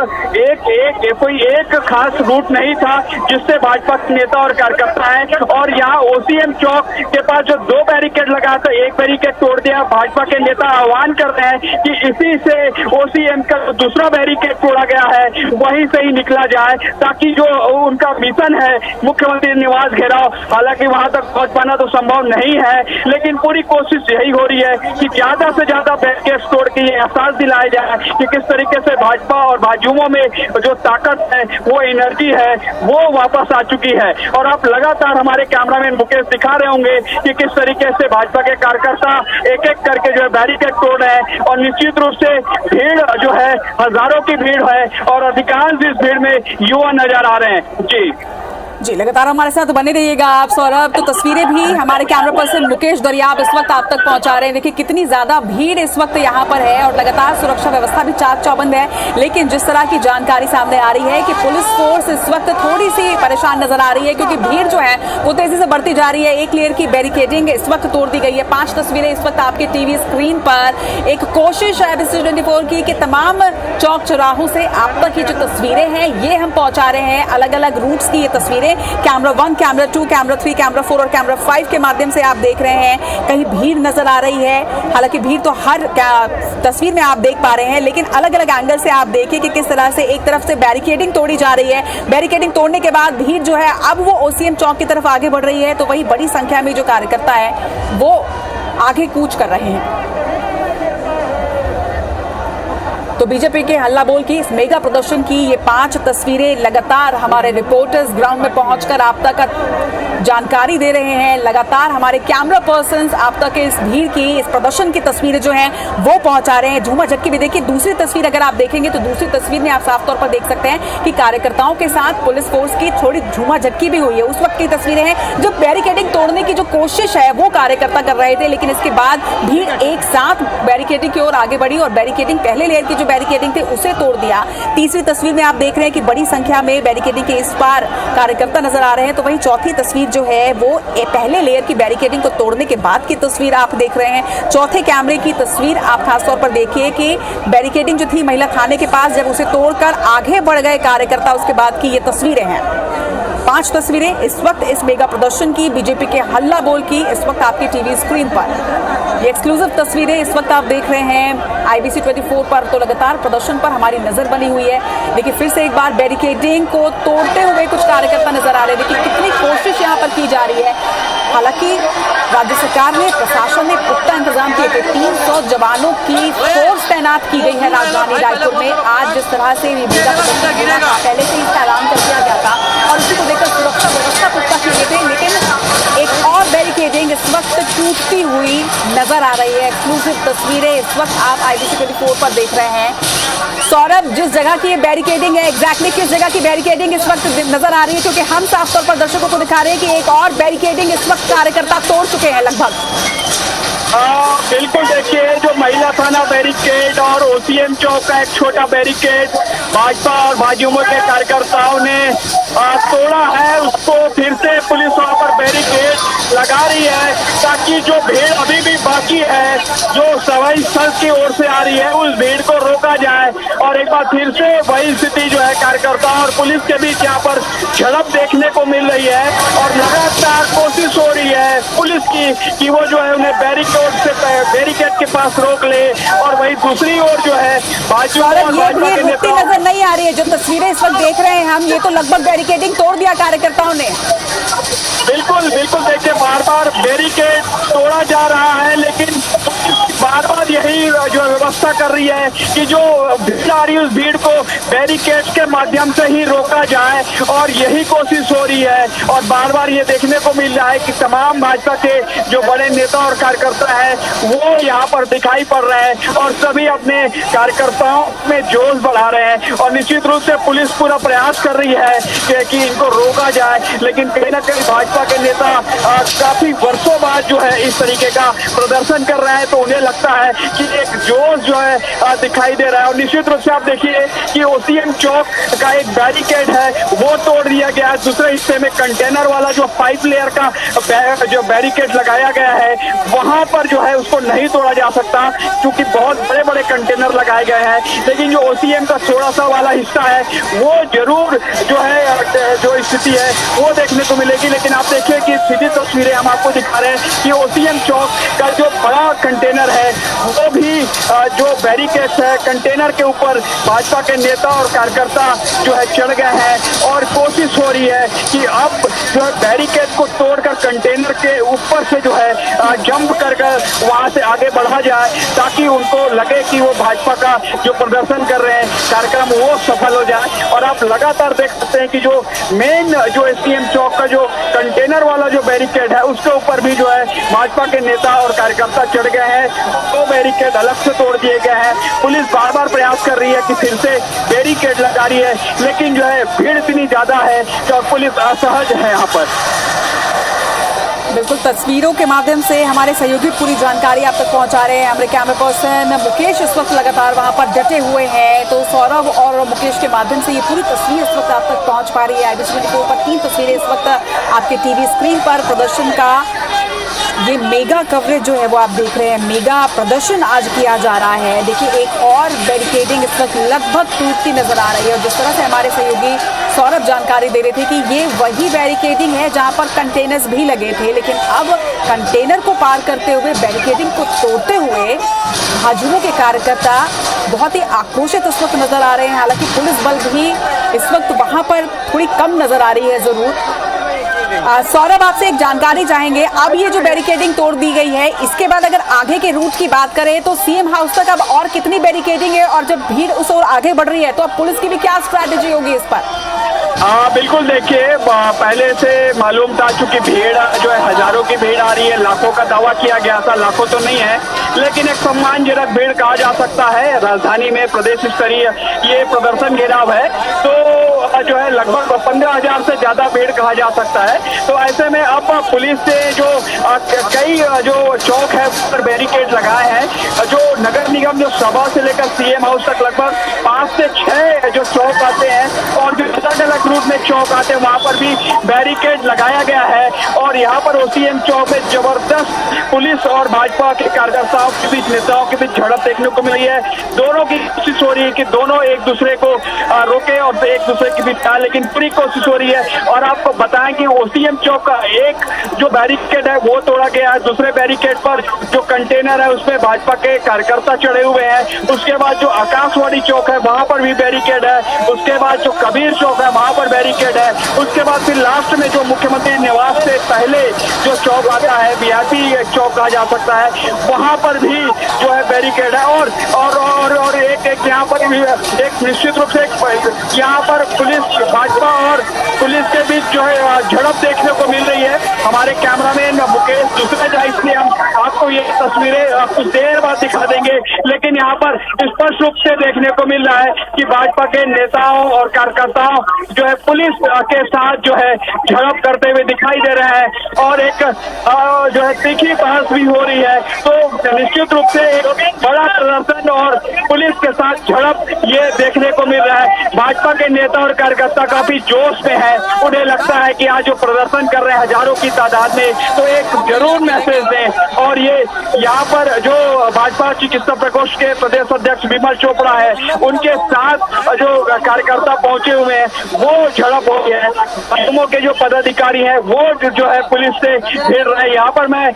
कोई एक खास रूट नहीं था जिससे भाजपा के नेता और कार्यकर्ता है। और यहाँ ओसीएम चौक के पास जो 2 बैरिकेड लगा था, एक बैरिकेड तोड़ दिया। भाजपा के नेता आह्वान कर रहे हैं कि इसी से ओसीएम का दूसरा बैरिकेड तोड़ा गया है वहीं से ही निकला जाए, ताकि जो उनका मिशन है मुख्यमंत्री निवास घेराव, हालांकि वहां तक पहुंच पाना तो संभव नहीं है, लेकिन पूरी कोशिश यही हो रही है कि ज्यादा से ज्यादा बैरिकेड तोड़ के ये एहसास दिलाया जाए कि किस तरीके से भाजपा और भाजयुमों में जो ताकत है, वो एनर्जी है, वो वापस आ चुकी है। और आप लगातार हमारे कैमरामैन मुकेश दिखा रहे होंगे कि किस तरीके से भाजपा के कार्यकर्ता एक एक करके जो है बैरिकेड तोड़ रहे हैं। और निश्चित रूप से भीड़ जो है हजारों की भीड़ है और अधिकांश इस भीड़ में युवा नजर आ रहे हैं। जी लगातार हमारे साथ बने रहिएगा आप सौरभ। तो तस्वीरें भी हमारे कैमरा पर्सन मुकेश दरियाब इस वक्त आप तक पहुंचा रहे हैं। देखिए कितनी ज्यादा भीड़ इस वक्त यहाँ पर है और लगातार सुरक्षा व्यवस्था भी चाक चौबंद है। लेकिन जिस तरह की जानकारी सामने आ रही है कि पुलिस फोर्स इस वक्त थोड़ी सी परेशान नजर आ रही है, क्योंकि भीड़ जो है वो तेजी से बढ़ती जा रही है। एक लेयर की बैरिकेडिंग इस वक्त तोड़ दी गई है। 5 तस्वीरें इस वक्त आपके टीवी स्क्रीन पर। एक कोशिश है ABC24 की कि तमाम चौक चौराहों से आप तक की जो तस्वीरें हैं ये हम पहुंचा रहे हैं। अलग अलग रूट्स की ये तस्वीरें कैमरा 1, कैमरा 2, कैमरा 3, कैमरा 4 और कैमरा 5 के माध्यम से आप देख रहे हैं। कहीं भीड़ नजर आ रही है, हालांकि भीड़ तो हर तस्वीर में आप देख पा रहे हैं, लेकिन अलग अलग एंगल से आप देखिए कि किस तरह से एक तरफ से बैरिकेडिंग तोड़ी जा रही है। बैरिकेडिंग तोड़ने के बाद भीड़ जो है अब वो ओसीएम चौक की तरफ आगे बढ़ रही है। तो वही बड़ी संख्या में जो कार्यकर्ता है वो आगे कूच कर रहे हैं। तो बीजेपी के हल्ला बोल की इस मेगा प्रदर्शन की ये 5 तस्वीरें लगातार हमारे रिपोर्टर्स ग्राउंड में पहुंचकर आप तक जानकारी दे रहे हैं। लगातार हमारे कैमरा पर्सन्स आप तक इस भीड़ की, इस प्रदर्शन की तस्वीरें जो हैं वो पहुंचा रहे हैं। झूमा झटकी भी देखिए। दूसरी तस्वीर अगर आप देखेंगे तो दूसरी तस्वीर में आप साफ तौर पर देख सकते हैं कि कार्यकर्ताओं के साथ पुलिस फोर्स की थोड़ी झूमा झटकी भी हुई है। उस वक्त की तस्वीरें हैं जब बैरिकेडिंग तोड़ने की जो कोशिश है वो कार्यकर्ता कर रहे थे, लेकिन इसके बाद भीड़ एक साथ बैरिकेडिंग की ओर आगे बढ़ी और बैरिकेडिंग पहले लेयर की जो बैरिकेडिंग थे उसे तोड़ दिया। तीसरी तस्वीर में आप देख रहे हैं कि बड़ी संख्या में बैरिकेडिंग के इस पार कार्यकर्ता नजर आ रहे हैं। तो वहीं चौथी तस्वीर जो है वो पहले लेयर की बैरिकेडिंग को तोड़ने के बाद की तस्वीर आप देख रहे हैं। चौथे कैमरे की तस्वीर आप खासतौर पर देखिए कि बैरिकेडिंग जो थी महिला थाने के पास, जब उसे तोड़कर आगे बढ़ गए कार्यकर्ता, उसके बाद की ये तस्वीरें हैं। 5 तस्वीरें इस वक्त इस मेगा प्रदर्शन की, बीजेपी के हल्ला बोल की, इस वक्त आपकी टीवी स्क्रीन पर। ये एक्सक्लूसिव तस्वीरें इस वक्त आप देख रहे हैं IBC24 पर। तो लगातार प्रदर्शन पर हमारी नजर बनी हुई है। देखिए फिर से एक बार बैरिकेडिंग को तोड़ते हुए कुछ कार्यकर्ता नजर आ रहे हैं। देखिए कितनी कोशिश यहाँ पर की जा रही है। हालांकि राज्य सरकार ने, प्रशासन ने पुख्ता इंतजाम किए थे। 300 जवानों की फोर्स तैनात की गई है राजधानी रायपुर में। आज जिस तरह से मेगा प्रदर्शन हुआ था, पहले से इसका ऐलान कर दिया गया था और इसी को लेकर सुरक्षा व्यवस्था पुख्ता की गई थी। लेकिन एक और बैरिकेडिंग इस वक्त टूटती हुई नजर आ रही है। एक्सक्लूसिव तस्वीरें इस वक्त आप IBC24 पर देख रहे हैं। सौरभ, जिस जगह की ये बैरिकेडिंग है, एग्जैक्टली किस जगह की बैरिकेडिंग इस वक्त नजर आ रही है? क्योंकि हम साफ तौर पर दर्शकों को दिखा रहे हैं कि एक और बैरिकेडिंग इस वक्त कार्यकर्ता तोड़ चुके हैं लगभग। बिल्कुल देखिए, जो महिला थाना बैरिकेड और ओसीएम चौक का एक छोटा बैरिकेड भाजपा और भाजयुमों के कार्यकर्ताओं ने तोड़ा है, उसको फिर से पुलिस वहां पर बैरिकेड लगा रही है ताकि जो भीड़ अभी भी बाकी है, जो सवाई संघ की ओर से आ रही है, उस भीड़ को रोका जाए। और एक बार फिर से वही स्थिति जो है कार्यकर्ताओं और पुलिस के बीच यहाँ पर झड़प देखने को मिल रही है। और लगातार कोशिश हो रही है पुलिस की कि वो जो है उन्हें बैरिकेड के पास रोक ले। और वही दूसरी ओर जो है भाजपा के नेता नजर नहीं आ रही है। जो तस्वीरें इस वक्त देख रहे हैं हम, ये तो लगभग बैरिकेडिंग तोड़ दिया कार्यकर्ताओं ने। बिल्कुल बिल्कुल देखिए, बार बार बैरिकेड तोड़ा जा रहा है, लेकिन बार बार यही जो व्यवस्था कर रही है कि जो भीड़ आ रही है उस भीड़ को बैरिकेड के माध्यम से ही रोका जाए। और यही कोशिश हो रही है। और बार बार ये देखने को मिल रहा है कि तमाम भाजपा के जो बड़े नेता और कार्यकर्ता है वो यहाँ पर दिखाई पड़ रहे हैं और सभी अपने कार्यकर्ताओं में जोश बढ़ा रहे हैं। और निश्चित रूप से पुलिस पूरा प्रयास कर रही है कि इनको रोका जाए, लेकिन कहीं ना कहीं भाजपा के नेता काफी वर्षों बाद जो है इस तरीके का प्रदर्शन कर रहे हैं, तो उन्हें लगता है कि एक जोश जो है दिखाई दे रहा है। और निश्चित रूप से आप देखिए कि ओसीएम चौक का एक बैरिकेड है वो तोड़ दिया गया है। दूसरे हिस्से में कंटेनर वाला जो 5 लेयर का जो बैरिकेड लगाया गया है वहां पर जो है उसको नहीं तोड़ा जा सकता क्योंकि बहुत बड़े बड़े कंटेनर लगाए गए हैं। लेकिन जो ओसीएम का थोड़ा सा वाला हिस्सा है वो जरूर जो है जो स्थिति है वो देखने को मिलेगी। लेकिन आप देखिए कि सीधी तस्वीरें हम आपको दिखा रहे हैं कि ओसीएम चौक का जो बड़ा कंटेनर है वो भी जो बैरिकेड्स है कंटेनर के ऊपर भाजपा के नेता और कार्यकर्ता जो है चढ़ गए हैं और कोशिश हो रही है कि अब जो है बैरिकेड को तोड़कर कंटेनर के ऊपर से जो है जंप कर वहां से आगे बढ़ा जाए ताकि उनको लगे कि वो भाजपा का जो प्रदर्शन कर रहे हैं कार्यक्रम वो सफल हो जाए। और आप लगातार देख सकते हैं कि जो मेन जो एसडीएम चौक का जो कंटेनर वाला जो बैरिकेड है उसके ऊपर भी जो है भाजपा के नेता और कार्यकर्ता चढ़ गए हैं। दो बैरिकेड अलग से तोड़ दिए गए हैं। पुलिस बार बार प्रयास कर रही है कि फिर से बैरिकेड लगा रही है लेकिन जो है भीड़ इतनी ज्यादा है कि पुलिस असहज है यहाँ पर। बिल्कुल, तस्वीरों के माध्यम से हमारे सहयोगी पूरी जानकारी आप तक पहुंचा रहे हैं। हमारे कैमरा पर्सन मुकेश इस वक्त लगातार वहां पर डटे हुए हैं, तो सौरभ और मुकेश के माध्यम से ये पूरी तस्वीर इस वक्त आप तक पहुंच पा रही है। IBC के ऊपर 3 तस्वीरें इस वक्त आपके टीवी स्क्रीन पर प्रदर्शन का ये मेगा कवरेज जो है वो आप देख रहे हैं। मेगा प्रदर्शन आज किया जा रहा है। देखिए एक और बैरिकेडिंग इस वक्त लगभग टूटती नजर आ रही है और जिस तरह से हमारे सहयोगी सौरभ जानकारी दे रहे थे कि ये वही बैरिकेडिंग है जहां पर कंटेनर्स भी लगे थे, लेकिन अब कंटेनर को पार करते हुए बैरिकेडिंग को तोड़ते हुए भाजपा के कार्यकर्ता बहुत ही आक्रोशित इस वक्त नजर आ रहे हैं। हालांकि पुलिस बल भी इस वक्त वहां पर थोड़ी कम नजर आ रही है जरूर। सौरभ, आपसे एक जानकारी चाहेंगे, अब ये जो बैरिकेडिंग तोड़ दी गई है इसके बाद अगर आगे के रूट की बात करें तो सीएम हाउस तक अब और कितनी बैरिकेडिंग है और जब भीड़ उस ओर आगे बढ़ रही है तो अब पुलिस की भी क्या स्ट्रैटेजी होगी इस पर? बिल्कुल, देखिए पहले से मालूम था चूंकि भीड़ जो है हजारों की भीड़ आ रही है। लाखों का दावा किया गया था, लाखों तो नहीं है लेकिन एक सम्मानजनक भीड़ कहा जा सकता है। राजधानी में प्रदेश स्तरीय ये प्रदर्शन घेराव है तो जो है लगभग 15,000 से ज्यादा भीड़ कहा जा सकता है। तो ऐसे में अब पुलिस से जो कई जो चौक है पर बैरिकेड लगाए हैं। जो नगर निगम जो सभा से लेकर सीएम हाउस तक लगभग 5 से 6 जो चौक आते हैं और जो अलग अलग रूट में चौक आते हैं वहां पर भी बैरिकेड लगाया गया है। और यहाँ पर ओसीएम चौक में जबरदस्त पुलिस और भाजपा के कार्यकर्ताओं के बीच, नेताओं के बीच झड़प देखने को मिली है। दोनों की कोशिश हो रही है कि दोनों एक दूसरे को रोके और एक दूसरे के बीच आए, लेकिन पूरी कोशिश हो रही है। और आपको बताएं कि ओसीएम चौक का एक जो बैरिकेड है वो तोड़ा गया है। दूसरे बैरिकेड पर जो कंटेनर है उसमें भाजपा के कार्यकर्ता चढ़े हुए हैं। उसके बाद जो आकाशवाणी चौक है वहां पर भी बैरिकेड है। उसके बाद जो कबीर चौक है वहां पर बैरिकेड है। उसके बाद फिर लास्ट में जो मुख्यमंत्री निवास से पहले जो चौक आता है वीआईपी चौक कहा जा सकता है वहां पर भी जो है बैरिकेड है। और एक यहाँ पर भी एक निश्चित रूप से यहाँ पर पुलिस, भाजपा और पुलिस के बीच जो है झड़प देखने को मिल रही है। हमारे कैमरामैन मुकेश दूसरे जाए इसलिए हम आपको ये तस्वीरें कुछ देर बाद दिखा देंगे। लेकिन यहाँ पर स्पष्ट रूप से देखने को मिल रहा है कि भाजपा के नेताओं और कार्यकर्ताओं जो है पुलिस के साथ जो है झड़प करते हुए दिखाई दे रहे हैं और एक जो है तीखी बहस भी हो रही है। तो निश्चित रूप से एक बड़ा प्रदर्शन और पुलिस के साथ झड़प ये देखने को मिल रहा है। भाजपा के नेता और कार्यकर्ता काफी जोश में है। उन्हें लगता है कि आज जो प्रदर्शन कर रहे हैं हजारों की तादाद में तो एक जरूर मैसेज दें। और ये यहाँ पर जो भाजपा चिकित्सा प्रकोष्ठ के प्रदेश अध्यक्ष विमल चोपड़ा है उनके साथ जो कार्यकर्ता पहुंचे हुए हैं वो झड़प हो गई है। निगमों के जो पदाधिकारी हैं वो जो है पुलिस से भिड़ रहे हैं। यहाँ पर मैं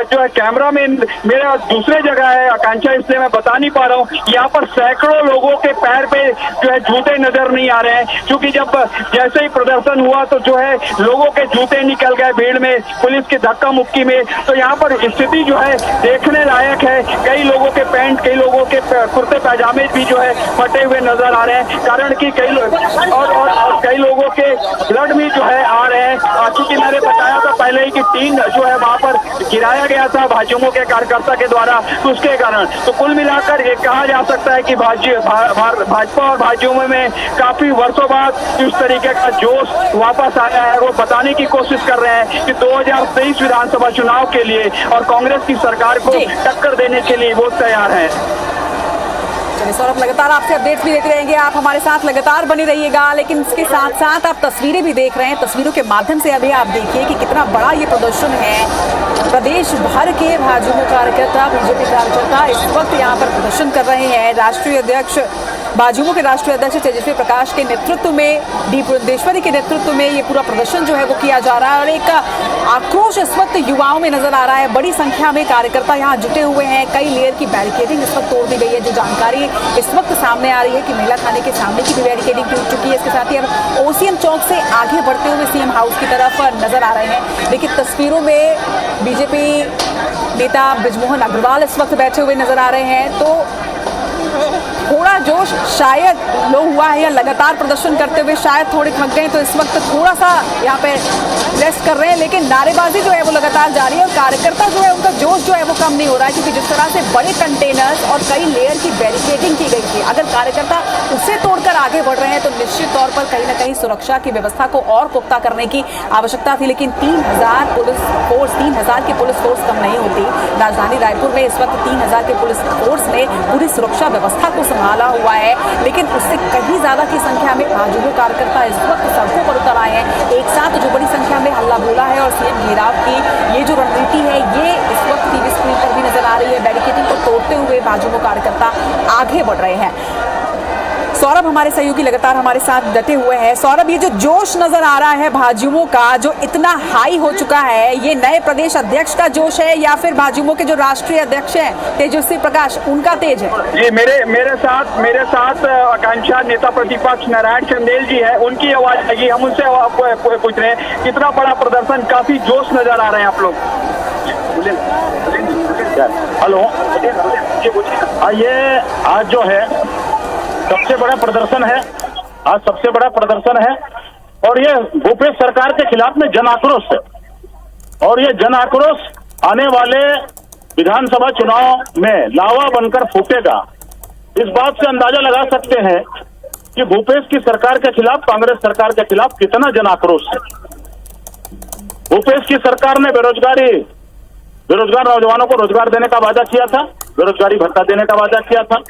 जो है कैमरा में मेरा दूसरे जगह है आकांक्षा, इसलिए मैं बता नहीं पा रहा हूँ। यहाँ पर सैकड़ों लोगों के पैर पे जो है जूते नजर नहीं आ रहे हैं क्योंकि जब जैसे ही प्रदर्शन हुआ तो जो है लोगों के जूते निकल गए भीड़ में, पुलिस की धक्का मुक्की में। तो यहाँ पर स्थिति जो है देखने लायक है। कई लोगों के पैंट, कई लोगों के कुर्ते पैजामे भी जो है फटे हुए नजर आ रहे हैं, कारण कि कई लोग और कई लोगों के ब्लड भी जो है आ रहे हैं। क्योंकि मैंने बताया था पहले ही कि टीम जो है वहां पर गिराया गया था भाजयुमो के कार्यकर्ता के द्वारा, तो उसके कारण तो कुल मिलाकर ये कहा जा सकता है कि भाजपा और भाजयुमो में काफी वर्षों बाद इस तरीके का जोश वापस आया है। वो बताने की कोशिश कर रहे हैं कि 2023 विधानसभा चुनाव के लिए और कांग्रेस की सरकार को टक्कर देने के लिए वो तैयार है। सौरभ, लगातार आपसे अपडेट्स भी देते रहेंगे, आप हमारे साथ लगातार बने रहिएगा। लेकिन इसके साथ साथ आप तस्वीरें भी देख रहे हैं, तस्वीरों के माध्यम से अभी आप देखिए कि कितना बड़ा ये प्रदर्शन है। प्रदेश भर के भाजयुमो कार्यकर्ता, बीजेपी कार्यकर्ता इस वक्त यहाँ पर प्रदर्शन कर रहे हैं। राष्ट्रीय अध्यक्ष भाजयुमो के राष्ट्रीय अध्यक्ष तेजस्वी प्रकाश के नेतृत्व में, डी पुरंदेश्वरी के नेतृत्व में ये पूरा प्रदर्शन जो है वो किया जा रहा है और एक आक्रोश इस वक्त युवाओं में नजर आ रहा है। बड़ी संख्या में कार्यकर्ता यहाँ जुटे हुए हैं। कई लेयर की बैरिकेडिंग इस वक्त तोड़ दी गई है। जो जानकारी इस वक्त सामने आ रही है कि मेला खाने के सामने की भी बैरिकेडिंग टूट चुकी है। इसके साथ ही अब ओसीएम चौक से आगे बढ़ते हुए सीएम हाउस की तरफ नजर आ रहे हैं। लेकिन तस्वीरों में बीजेपी नेता बृजमोहन अग्रवाल इस वक्त बैठे हुए नजर आ रहे हैं। तो थोड़ा जोश शायद लो हुआ है या लगातार प्रदर्शन करते हुए शायद थोड़े थक गए, तो इस वक्त थोड़ा सा यहाँ पे रेस्ट कर रहे हैं। लेकिन नारेबाजी जो है वो लगातार जारी है और कार्यकर्ता जो है उनका जोश जो है वो कम नहीं हो रहा है, क्योंकि जिस तरह से बड़े कंटेनर्स और कई लेयर की बैरिकेडिंग की गई थी, अगर कार्यकर्ता उसे तोड़कर आगे बढ़ रहे हैं तो निश्चित तौर पर कहीं ना कहीं सुरक्षा की व्यवस्था को और पुख्ता करने की आवश्यकता थी। लेकिन 3000 की पुलिस फोर्स कम नहीं होती। राजधानी रायपुर में इस वक्त 3000 के पुलिस फोर्स ने पूरी सुरक्षा व्यवस्था को संभाला हुआ है। लेकिन उससे कहीं ज्यादा की संख्या में भाजयुमो कार्यकर्ता इस वक्त सड़कों पर उतर आए हैं। एक साथ जो बड़ी संख्या में हल्ला बोला है और सीएम घेराव की ये जो रणनीति है ये इस वक्त टीवी स्क्रीन पर भी नजर आ रही है। बैरिकेडिंग को तोड़ते हुए भाजयुमो कार्यकर्ता आगे बढ़ रहे हैं। सौरभ हमारे सहयोगी लगातार हमारे साथ डटे हुए हैं। सौरभ, ये जो जोश नजर आ रहा है भाजयुमो का जो इतना हाई हो चुका है, ये नए प्रदेश अध्यक्ष का जोश है या फिर भाजयुमो के जो राष्ट्रीय अध्यक्ष हैं तेजस्वी प्रकाश उनका तेज है? जी, मेरे साथ आकांक्षा नेता प्रतिपक्ष नारायण चंदेल जी है, उनकी आवाज लगी। हम उनसे पूछ रहे हैं कितना बड़ा प्रदर्शन, काफी जोश नजर आ रहे हैं आप लोग। हेलो, ये आज जो है सबसे बड़ा प्रदर्शन है, आज सबसे बड़ा प्रदर्शन है और ये भूपेश सरकार के खिलाफ में जन आक्रोश है। और ये जन आक्रोश आने वाले विधानसभा चुनाव में लावा बनकर फूटेगा। इस बात से अंदाजा लगा सकते हैं कि भूपेश की सरकार के खिलाफ, कांग्रेस सरकार के खिलाफ कितना जन आक्रोश है। भूपेश की सरकार ने बेरोजगार नौजवानों को रोजगार देने का वादा किया था, बेरोजगारी भत्ता देने का वादा किया था।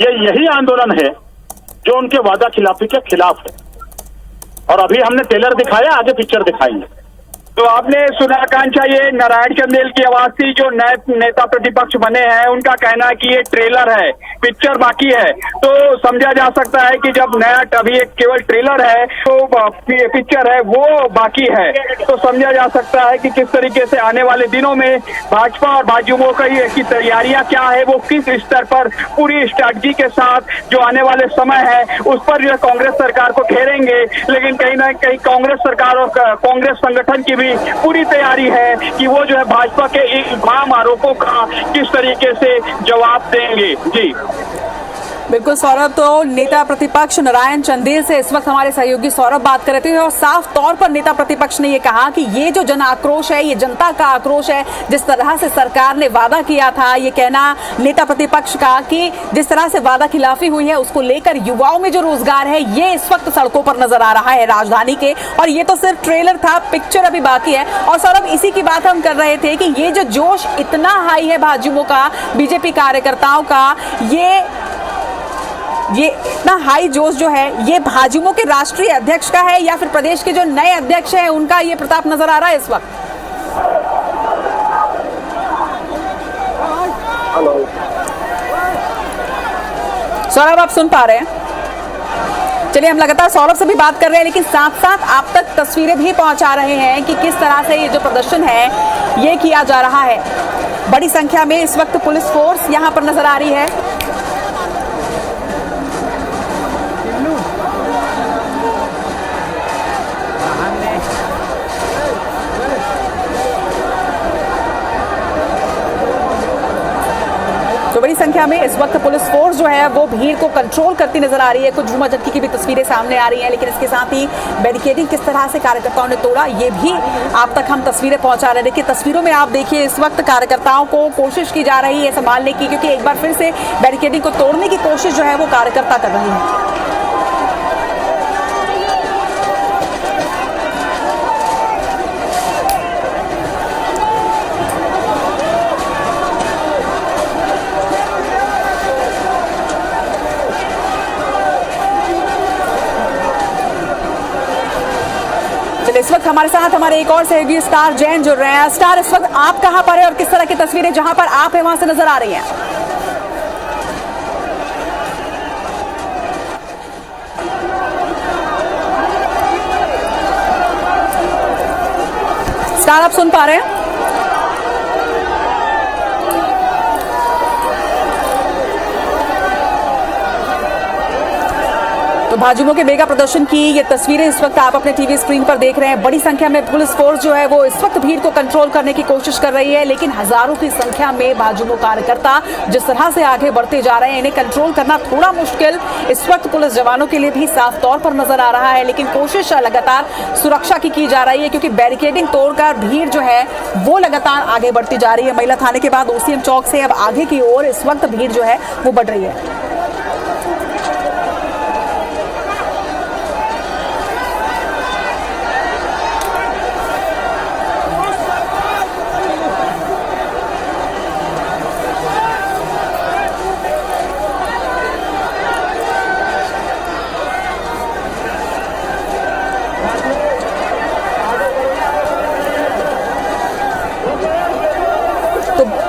यही आंदोलन है जो उनके वादा खिलाफी के खिलाफ है। और अभी हमने ट्रेलर दिखाया, आगे पिक्चर दिखाएंगे। तो आपने सुना आकांक्षा, ये नारायण चंदेल की आवाज थी जो नए नेता प्रतिपक्ष बने हैं। उनका कहना है कि ये ट्रेलर है, पिक्चर बाकी है। तो समझा जा सकता है कि जब नया अभी एक केवल ट्रेलर है तो पिक्चर है वो बाकी है। तो समझा जा सकता है कि किस तरीके से आने वाले दिनों में भाजपा और भाजयुमो की तैयारियां क्या है, वो किस स्तर पर पूरी स्ट्रैटेजी के साथ जो आने वाले समय है उस पर जो कांग्रेस सरकार को घेरेंगे। लेकिन कहीं ना कहीं कांग्रेस सरकार और कांग्रेस संगठन की भी पूरी तैयारी है कि वो जो है भाजपा के इन तमाम आरोपों का किस तरीके से जवाब देंगे। जी बिल्कुल सौरभ, तो नेता प्रतिपक्ष नारायण चंदेल से इस वक्त हमारे सहयोगी सौरभ बात कर रहे थे और साफ तौर पर नेता प्रतिपक्ष ने ये कहा कि ये जो जन आक्रोश है ये जनता का आक्रोश है। जिस तरह से सरकार ने वादा किया था, ये कहना नेता प्रतिपक्ष का कि जिस तरह से वादा खिलाफी हुई है उसको लेकर युवाओं में जो रोजगार है ये इस वक्त सड़कों पर नजर आ रहा है राजधानी के। और ये तो सिर्फ ट्रेलर था, पिक्चर अभी बाकी है। और सौरभ, इसी की बात हम कर रहे थे कि ये जो जोश इतना हाई है भाजयुमो का, बीजेपी कार्यकर्ताओं का, ये इतना हाई जोश जो है ये भाजयुमो के राष्ट्रीय अध्यक्ष का है या फिर प्रदेश के जो नए अध्यक्ष हैं उनका ये प्रताप नजर आ रहा है इस वक्त? सौरभ, आप सुन पा रहे हैं? चलिए, हम लगातार सौरभ से भी बात कर रहे हैं, लेकिन साथ साथ आप तक तस्वीरें भी पहुंचा रहे हैं कि किस तरह से ये जो प्रदर्शन है ये किया जा रहा है। बड़ी संख्या में इस वक्त पुलिस फोर्स यहां पर नजर आ रही है। तो बड़ी संख्या संख्या में इस वक्त पुलिस फोर्स जो है वो भीड़ को कंट्रोल करती नजर आ रही है। कुछ झूमा झटकी की भी तस्वीरें सामने आ रही हैं, लेकिन इसके साथ ही बैरिकेडिंग किस तरह से कार्यकर्ताओं ने तोड़ा ये भी आप तक हम तस्वीरें पहुंचा रहे हैं। देखिए तस्वीरों में आप देखिए इस वक्त कार्यकर्ताओं को कोशिश की जा रही है संभालने की, क्योंकि एक बार फिर से बैरिकेडिंग को तोड़ने की कोशिश जो है वो कार्यकर्ता कर रहे हैं। इस वक्त हमारे साथ हमारे एक और सहयोगी स्टार जैन जुड़ रहे हैं। स्टार, इस वक्त आप कहां पर है और किस तरह की तस्वीरें जहां पर आप हैं वहां से नजर आ रही हैं? स्टार, आप सुन पा रहे हैं? तो भाजयुमो के मेगा प्रदर्शन की ये तस्वीरें इस वक्त आप अपने टीवी स्क्रीन पर देख रहे हैं। बड़ी संख्या में पुलिस फोर्स जो है वो इस वक्त भीड़ को कंट्रोल करने की कोशिश कर रही है, लेकिन हजारों की संख्या में भाजयुमो कार्यकर्ता जिस तरह से आगे बढ़ते जा रहे हैं, इन्हें कंट्रोल करना थोड़ा मुश्किल इस वक्त पुलिस जवानों के लिए भी साफ तौर पर नजर आ रहा है। लेकिन कोशिश लगातार सुरक्षा की जा रही है, क्योंकि बैरिकेडिंग तोड़कर भीड़ जो है वो लगातार आगे बढ़ती जा रही है। महिला थाने के बाद ओसीएम चौक से अब आगे की ओर इस वक्त भीड़ जो है वो बढ़ रही है।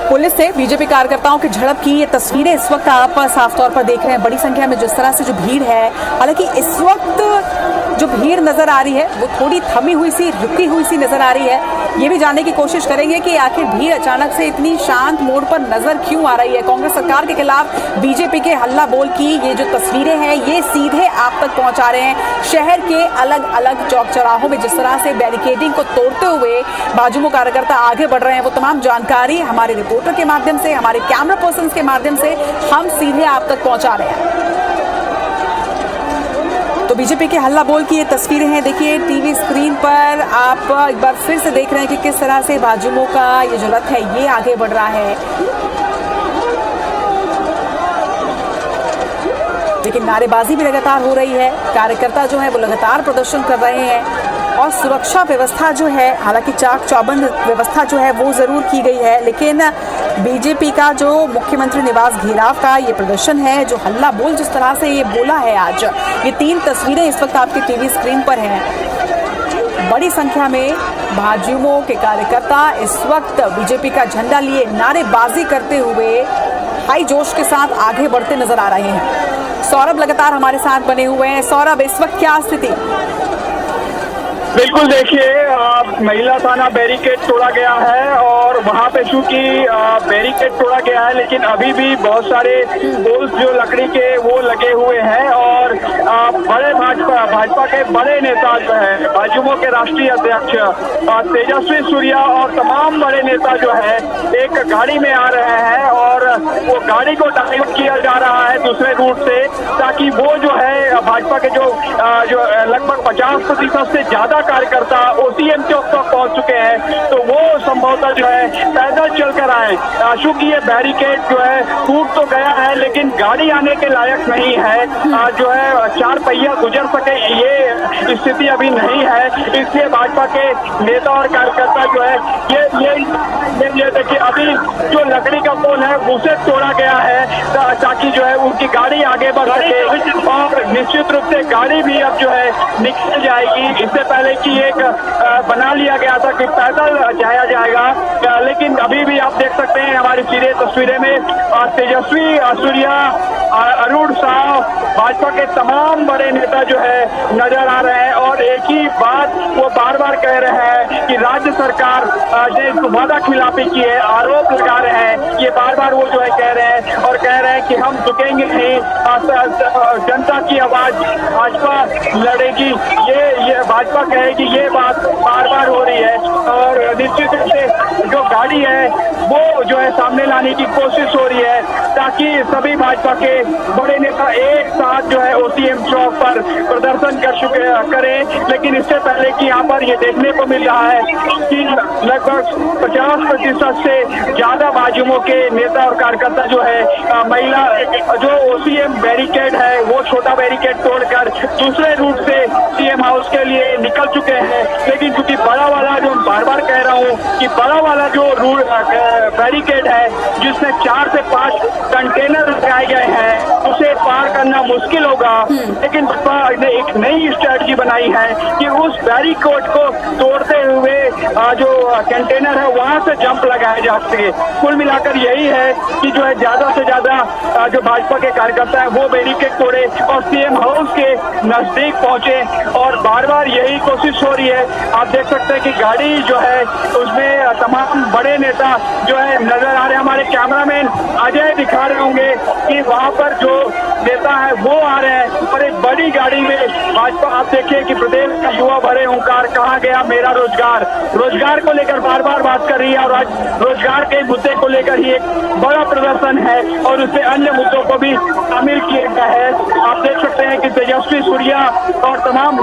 पुलिस से बीजेपी कार्यकर्ताओं की झड़प की ये तस्वीरें इस वक्त आप साफ तौर पर देख रहे हैं। बड़ी संख्या में जिस तरह से जो भीड़ है, हालांकि इस वक्त जो भीड़ नजर आ रही है वो थोड़ी थमी हुई सी, रुकी हुई सी नजर आ रही है। ये भी जानने की कोशिश करेंगे कि आखिर भीड़ अचानक से इतनी शांत मोड पर नजर क्यों आ रही है। कांग्रेस सरकार के खिलाफ बीजेपी के हल्ला बोल की ये जो तस्वीरें हैं ये सीधे आप तक पहुंचा रहे हैं। शहर के अलग अलग चौक चौराहों में जिस तरह से बैरिकेडिंग को तोड़ते हुए भाजयुमो कार्यकर्ता आगे बढ़ रहे हैं, वो तमाम जानकारी हमारे रिपोर्टर के माध्यम से, हमारे कैमरा पर्सन के माध्यम से हम सीधे आप तक पहुंचा रहे हैं। तो बीजेपी के हल्ला बोल की ये तस्वीरें हैं, देखिए टीवी स्क्रीन पर आप एक बार फिर से देख रहे हैं कि किस तरह से भाजयुमो का ये जो रथ है ये आगे बढ़ रहा है। लेकिन नारेबाजी भी लगातार हो रही है, कार्यकर्ता जो है वो लगातार प्रदर्शन कर रहे हैं और सुरक्षा व्यवस्था जो है, हालांकि चाक चौबंद व्यवस्था जो है वो जरूर की गई है, लेकिन बीजेपी का जो मुख्यमंत्री निवास घेराव का ये प्रदर्शन है, जो हल्ला बोल जिस तरह से ये बोला है आज, ये 3 तस्वीरें इस वक्त आपके टीवी स्क्रीन पर हैं। बड़ी संख्या में भाजयुमो के कार्यकर्ता इस वक्त बीजेपी का झंडा लिए नारेबाजी करते हुए हाई जोश के साथ आगे बढ़ते नजर आ रहे हैं। सौरभ लगातार हमारे साथ बने हुए हैं। सौरभ, इस वक्त क्या स्थिति? बिल्कुल, देखिए महिला थाना बैरिकेड तोड़ा गया है और वहां पे चूंकि बैरिकेड तोड़ा गया है, लेकिन अभी भी बहुत सारे पोल्स जो लकड़ी के वो लगे हुए हैं और बड़े भाजपा के बड़े नेता जो है, भाजयुमो के राष्ट्रीय अध्यक्ष तेजस्वी सूर्या और तमाम बड़े नेता जो है एक गाड़ी में आ रहे हैं और वो गाड़ी को डाइवर्ट किया जा रहा है दूसरे रूट से, ताकि वो जो है भाजपा के जो लगभग 50% से ज्यादा कार्यकर्ता ओसीएम चौक तक पहुंच चुके हैं, तो वो संभवतः जो है पैदल चलकर आए। चूंकि ये बैरिकेड जो है टूट तो गया है, लेकिन गाड़ी आने के लायक नहीं है, जो है 4 पहिया गुजर सके ये स्थिति अभी नहीं है। इसलिए भाजपा के नेता और कार्यकर्ता जो है ये देखिए अभी जो लकड़ी का पोल है उसे तोड़ा गया है ताकि जो है उनकी गाड़ी आगे बढ़ सके और निश्चित रूप से गाड़ी भी अब जो है निकल जाएगी। इससे पहले कि एक बना लिया गया था कि पैदल जाया जाएगा, लेकिन अभी भी आप देख सकते हैं हमारी सीधे तस्वीरें में तेजस्वी सूर्या, अरुण साह, भाजपा के तमाम बड़े नेता जो है नजर आ रहे हैं और एक ही बात वो बार बार कह रहे हैं कि राज्य सरकार ने वादा खिलाफी की है, आरोप लगा रहे हैं, ये बार बार वो जो है कह रहे हैं और कह रहे हैं कि हम झुकेंगे नहीं, जनता की आवाज भाजपा लड़ेगी। ये भाजपा कहेगी ये बात बार बार हो रही है और निश्चित रूप से जो गाड़ी है वो जो है सामने लाने की कोशिश हो रही है ताकि सभी भाजपा के बड़े नेता एक साथ जो है ओसीएम चौक पर प्रदर्शन करें। लेकिन इससे पहले कि यहाँ पर ये देखने को मिल रहा है कि लगभग 50% से ज्यादा भाजयुमो के नेता और कार्यकर्ता जो है महिला जो ओसीएम बैरिकेड है वो छोटा बैरिकेड तोड़कर दूसरे रूट से सीएम हाउस के लिए निकल चुके हैं। लेकिन चूंकि बड़ा वाला जो बार बार कह रहा हूँ कि बड़ा वाला जो रूट बैरिकेड है जिसमें 4 से 5 कंटेनर लगाए गए हैं उसे पार करना मुश्किल होगा। लेकिन भाजपा ने एक नई स्ट्रेटजी बनाई है कि उस बैरिकेड को तोड़ते हुए जो कंटेनर है वहां से जंप लगाए जा सके। कुल मिलाकर यही है कि जो है ज्यादा से ज्यादा जो भाजपा के कार्यकर्ता है वो बैरिकेड तोड़े और सीएम हाउस के नजदीक पहुंचे और बार बार यही कोशिश हो रही है। आप देख सकते हैं कि गाड़ी जो है उसमें तमाम बड़े नेता जो है नजर आ रहे हैं। हमारे कैमरामैन अजय दिखा रहे होंगे कि वहां पर जो नेता है वो आ रहे हैं और एक बड़ी गाड़ी में भाजपा। आप देखिए कि प्रदेश का युवा भरे ओंकार कहाँ गया मेरा रोजगार, रोजगार को लेकर बार बार बात कर रही है और आज रोजगार के मुद्दे को लेकर ही एक बड़ा प्रदर्शन है और उससे अन्य मुद्दों को भी शामिल किया गया है। आप देख सकते हैं कि तेजस्वी सूर्या और तमाम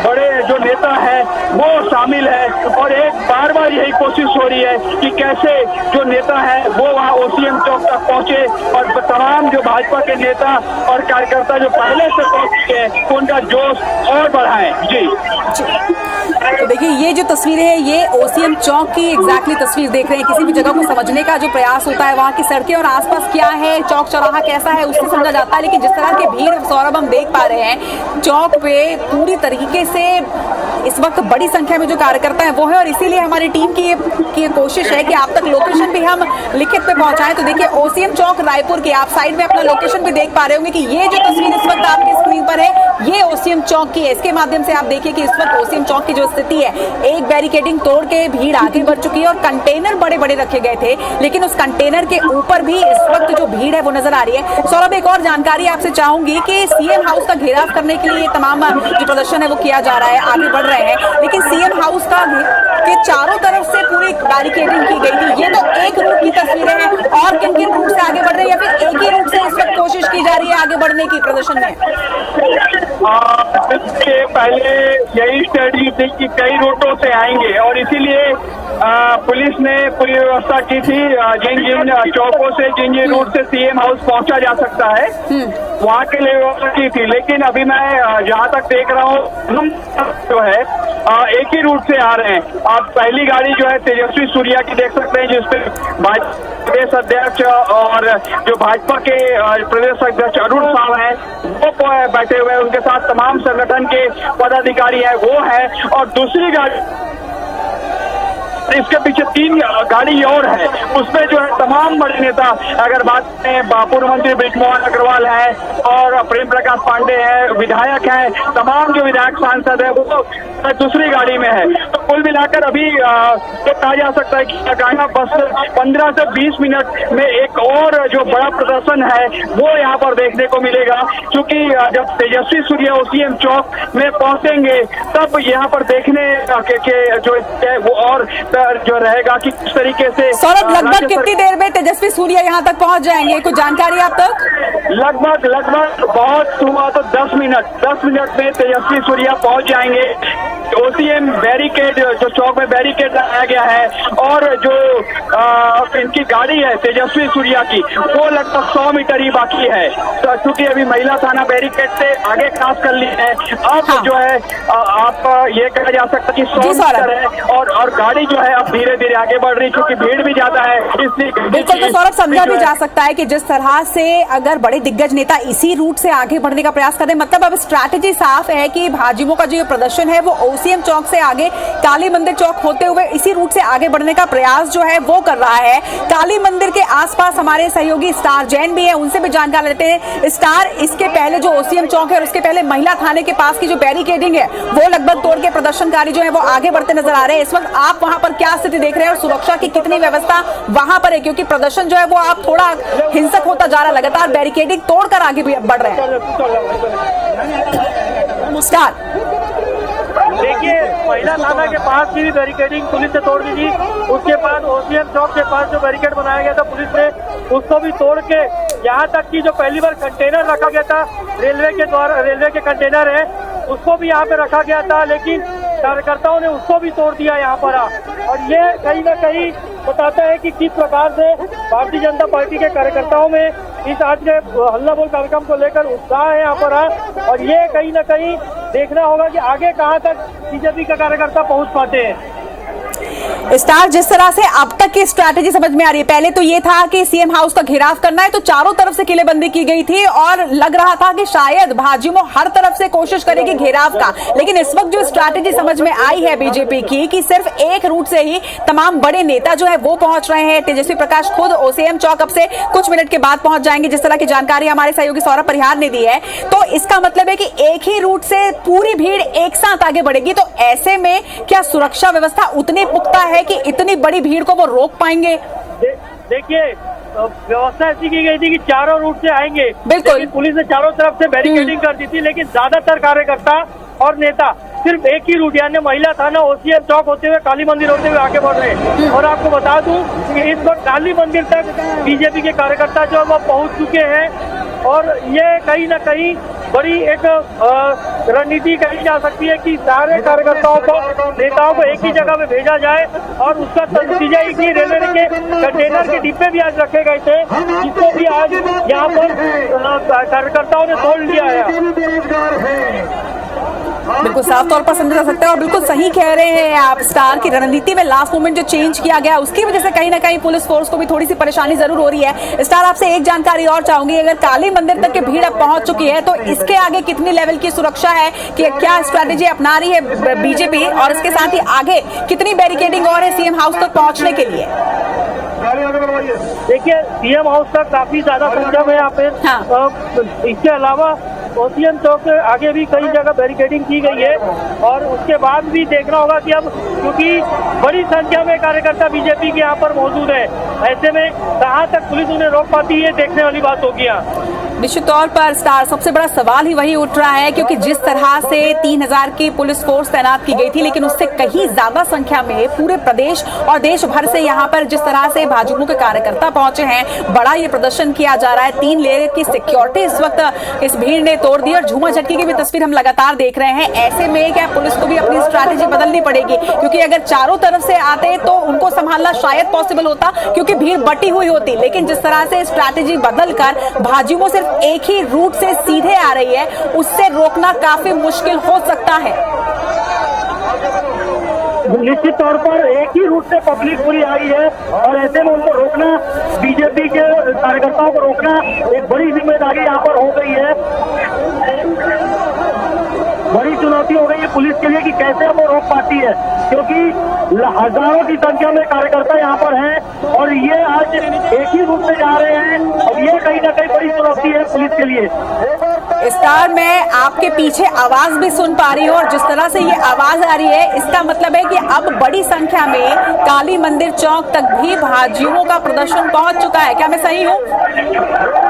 बड़े जो नेता है वो शामिल है और एक बार बार यही कोशिश हो रही है कि कैसे जो नेता है वो वहाँ ओसीएम चौक तक पहुंचे और तमाम जो भाजपा के नेता और कार्यकर्ता जो पहले से पहुंच चुके हैं उनका जोश और बढ़ाएं। जी तो देखिए ये जो तस्वीरें हैं ये ओसीएम चौक की एग्जैक्टली तस्वीर देख रहे हैं। किसी भी जगह को समझने का जो प्रयास होता है वहाँ की सड़कें और आसपास क्या है, चौक चौराहा कैसा है उससे समझा जाता है। लेकिन जिस तरह की भीड़ सौरभ हम देख पा रहे हैं चौक पे पूरी तरीके से इस वक्त बड़ी संख्या में जो कार्यकर्ता है वो है और इसीलिए हमारी टीम की ये कोशिश है कि आप तक लोकेशन भी हम लिखित पे पहुंचाएं। तो देखिए ओसीएम चौक रायपुर की, आप साइड में अपना लोकेशन भी देख पा रहे होंगे कि ये जो तस्वीर इस वक्त आपकी स्क्रीन पर है ये ओसीएम चौक की है। इसके माध्यम से आप देखिए कि इस वक्त ओसीएम चौक की जो स्थिति है, एक बैरिकेडिंग तोड़ के भीड़ आगे बढ़ चुकी है और कंटेनर बड़े बड़े रखे गए थे लेकिन उस कंटेनर के ऊपर भी इस वक्त जो भीड़ है वो नजर आ रही है। सौरभ एक और जानकारी आपसे चाहूंगी कि सीएम हाउस का घेराव करने के लिए तमाम जो प्रदर्शन है वो किया जा रहा है, आगे बढ़ रहे हैं, लेकिन सीएम हाउस का के चारों तरफ से पूरी बैरिकेडिंग की गई थी। ये तो एक रूट की तस्वीरें हैं और किन किन रूट से आगे बढ़ रहे हैं या फिर एक ही रूट से इस वक्त कोशिश की जा रही है आगे बढ़ने की प्रदर्शन में? पहले यही स्ट्रेटजी थी कि कई रूटों से आएंगे और इसीलिए पुलिस ने पूरी व्यवस्था की थी जिन जिन चौकों से जिन जिन रूट से सीएम हाउस पहुंचा जा सकता है वहां के लिए व्यवस्था की थी। लेकिन अभी मैं जहां तक देख रहा हूँ जो है एक ही रूट से आ रहे हैं। आप पहली गाड़ी जो है तेजस्वी सूर्या की देख सकते हैं जिसपे भाजपा प्रदेश अध्यक्ष और जो भाजपा के प्रदेश अध्यक्ष अरुण साहब हैं वो बैठे हुए हैं, उनके साथ तमाम संगठन के पदाधिकारी हैं वो हैं और दूसरी गाड़ी इसके पीछे 3 गाड़ी और है उसमें जो है तमाम बड़े नेता, अगर बात करें पूर्व मंत्री बृजमोहन अग्रवाल है और प्रेम प्रकाश पांडे हैं, विधायक हैं, तमाम जो विधायक सांसद है वो दूसरी गाड़ी में है। तो कुल मिलाकर अभी तो कहा जा सकता है कि बस 15 से 20 मिनट में एक और जो बड़ा प्रदर्शन है वो यहाँ पर देखने को मिलेगा क्योंकि जब तेजस्वी सूर्या ओसीएम चौक में पहुंचेंगे तब यहाँ पर देखने के जो वो और जो रहेगा कि किस तरीके से। सौरभ लगभग कितनी देर में तेजस्वी सूर्या यहाँ तक पहुँच जाएंगे, कुछ जानकारी आप तक? लगभग बहुत हुआ तो 10 मिनट में तेजस्वी सूर्या पहुँच जाएंगे। ओसीएम बैरिकेड जो चौक में बैरिकेड लगाया गया है और जो इनकी गाड़ी है तेजस्वी सूर्या की वो लगभग 100 मीटर ही बाकी है। तो क्योंकि अभी महिला थाना बैरिकेड से आगे क्रॉस कर ली है अब जो है आप ये कहा जा सकता है कि 100 मीटर है और गाड़ी जो है अब धीरे धीरे आगे बढ़ रही क्योंकि भीड़ भी ज्यादा है इसलिए। बिल्कुल, तो सौरभ समझा भी जा सकता है कि जिस तरह से अगर बड़े दिग्गज नेता इसी रूट से आगे बढ़ने का प्रयास करें, मतलब अब स्ट्रैटेजी साफ है कि भाजयुमो का जो प्रदर्शन है वो ओसीएम चौक से आगे काली मंदिर चौक होते हुए इसी रूट से आगे बढ़ने का प्रयास जो है वो कर रहा है। काली मंदिर के आसपास हमारे सहयोगी स्टार जैन भी है, उनसे भी जानकारी लेते हैं। स्टार, इसके पहले जो ओसीएम चौक है और उसके पहले महिला थाने के पास की जो बैरिकेडिंग है वो लगभग तोड़ के प्रदर्शनकारी जो है वो आगे बढ़ते नजर आ रहे हैं। इस वक्त आप वहां पर क्या स्थिति देख रहे हैं और सुरक्षा की कितनी व्यवस्था वहां पर है, क्योंकि प्रदर्शन जो है वो आप थोड़ा हिंसक होता जा रहा है, लगातार बैरिकेडिंग तोड़कर आगे बढ़ रहे हैं। स्टार देखिए महिला थाना के पास की भी बैरिकेडिंग पुलिस ने तोड़ दी थी। उसके बाद ओसीएम चौक के पास जो बैरिकेड बनाया गया था पुलिस ने उसको भी तोड़ के, यहाँ तक कि जो पहली बार कंटेनर रखा गया था रेलवे के द्वारा, रेलवे के कंटेनर है उसको भी यहाँ पे रखा गया था, लेकिन कार्यकर्ताओं ने उसको भी तोड़ दिया यहाँ पर। और ये कहीं ना कहीं बताता है कि किस प्रकार से भारतीय जनता पार्टी के कार्यकर्ताओं में इस आज के हल्ला बोल कार्यक्रम को लेकर उत्साह है यहाँ पर। और ये कहीं ना कहीं देखना होगा कि आगे कहाँ तक बीजेपी का कार्यकर्ता पहुँच पाते हैं। स्टार, जिस तरह से अब तक की स्ट्रैटेजी समझ में आ रही है, पहले तो ये था कि सीएम हाउस का घेराव करना है तो चारों तरफ से किलेबंदी की गई थी और लग रहा था कि शायद भाजयुमो हर तरफ से कोशिश करेगी घेराव का, लेकिन इस वक्त जो स्ट्रैटेजी समझ में आई है बीजेपी की कि सिर्फ एक रूट से ही तमाम बड़े नेता जो है वो पहुंच रहे हैं। तेजस्वी प्रकाश खुद ओसीएम चौक अब से कुछ मिनट के बाद पहुंच जाएंगे, जिस तरह की जानकारी हमारे सहयोगी सौरभ परिहार ने दी है। तो इसका मतलब है कि एक ही रूट से पूरी भीड़ एक साथ आगे बढ़ेगी, तो ऐसे में क्या सुरक्षा व्यवस्था उतनी पुख्ता है कि इतनी बड़ी भीड़ को वो रोक पाएंगे? देखिए व्यवस्था ऐसी की गई थी कि चारों रूट से आएंगे, बिल्कुल पुलिस ने चारों तरफ से बैरिकेडिंग कर दी थी, लेकिन ज्यादातर कार्यकर्ता और नेता सिर्फ एक ही रूट यानी महिला थाना ओसीएम चौक होते हुए काली मंदिर होते हुए आगे बढ़ रहे हैं। और आपको बता दूं कि इस वक्त काली मंदिर तक बीजेपी के कार्यकर्ता जो है वो पहुंच चुके हैं और ये कहीं ना कहीं बड़ी एक रणनीति कही जा सकती है कि सारे कार्यकर्ताओं को, नेताओं को एक ही जगह पे भेजा जाए और उसका नतीजा एक ही रेलवे के कंटेनर के डिब्बे भी आज रखे गए थे, जिसको भी आज यहाँ पर कार्यकर्ताओं ने तोड़ लिया है। बिल्कुल साफ तौर पर समझा जा सकता है और बिल्कुल सही कह रहे हैं आप स्टार की रणनीति में लास्ट मोमेंट जो चेंज किया गया उसकी वजह से कहीं ना कहीं पुलिस फोर्स को भी थोड़ी सी परेशानी जरूर हो रही है। स्टार, आपसे एक जानकारी और चाहूंगी, अगर काली मंदिर तक की भीड़ अब पहुंच चुकी है तो इसके आगे कितनी लेवल की सुरक्षा है, कि क्या स्ट्रैटेजी अपना रही है बीजेपी और इसके साथ ही आगे कितनी बैरिकेडिंग और है सीएम हाउस तक पहुंचने के लिए? देखिए सीएम हाउस तक काफी ज्यादा संख्या में यहाँ पे इसके अलावा ओसीएम चौक के आगे भी कई जगह बैरिकेडिंग की गई है और उसके बाद भी देखना होगा कि अब क्योंकि बड़ी संख्या में कार्यकर्ता बीजेपी के यहाँ पर मौजूद है, ऐसे में कहाँ तक पुलिस उन्हें रोक पाती है देखने वाली बात होगी। निश्चित तौर पर स्टार, सबसे बड़ा सवाल ही वही उठ रहा है क्योंकि जिस तरह से 3000 की पुलिस फोर्स तैनात की गई थी, लेकिन उससे कहीं ज्यादा संख्या में पूरे प्रदेश और देश भर से यहाँ पर जिस तरह से भाजयुमो के कार्यकर्ता पहुंचे हैं, बड़ा ये प्रदर्शन किया जा रहा है। 3 लेयर की सिक्योरिटी इस वक्त इस भीड़ ने तोड़ दी और झूमा झटकी की भी तस्वीर हम लगातार देख रहे हैं। ऐसे में क्या पुलिस को भी अपनी स्ट्रैटेजी बदलनी पड़ेगी, क्योंकि अगर चारों तरफ से आते तो उनको संभालना शायद पॉसिबल होता क्योंकि भीड़ बटी हुई होती, लेकिन जिस तरह से स्ट्रैटेजी बदलकर भाजयुमो सिर्फ एक ही रूट से सीधे आ रही है, उससे रोकना काफी मुश्किल हो सकता है। निश्चित तौर पर एक ही रूट से पब्लिक पूरी आई है और ऐसे में उनको रोकना, बीजेपी के कार्यकर्ताओं को रोकना एक बड़ी जिम्मेदारी यहाँ पर हो गई है, बड़ी चुनौती हो गई है पुलिस के लिए कि कैसे वो रोक पाती है, क्योंकि हजारों की संख्या में कार्यकर्ता यहाँ पर हैं और ये आज एक ही रूट से जा रहे हैं और ये कहीं ना कहीं बड़ी चुनौती है पुलिस के लिए। स्टार, मैं आपके पीछे आवाज भी सुन पा रही हूँ और जिस तरह से ये आवाज आ रही है इसका मतलब है कि अब बड़ी संख्या में काली मंदिर चौक तक भी भाजयुमो का प्रदर्शन पहुंच चुका है। क्या मैं सही हूँ?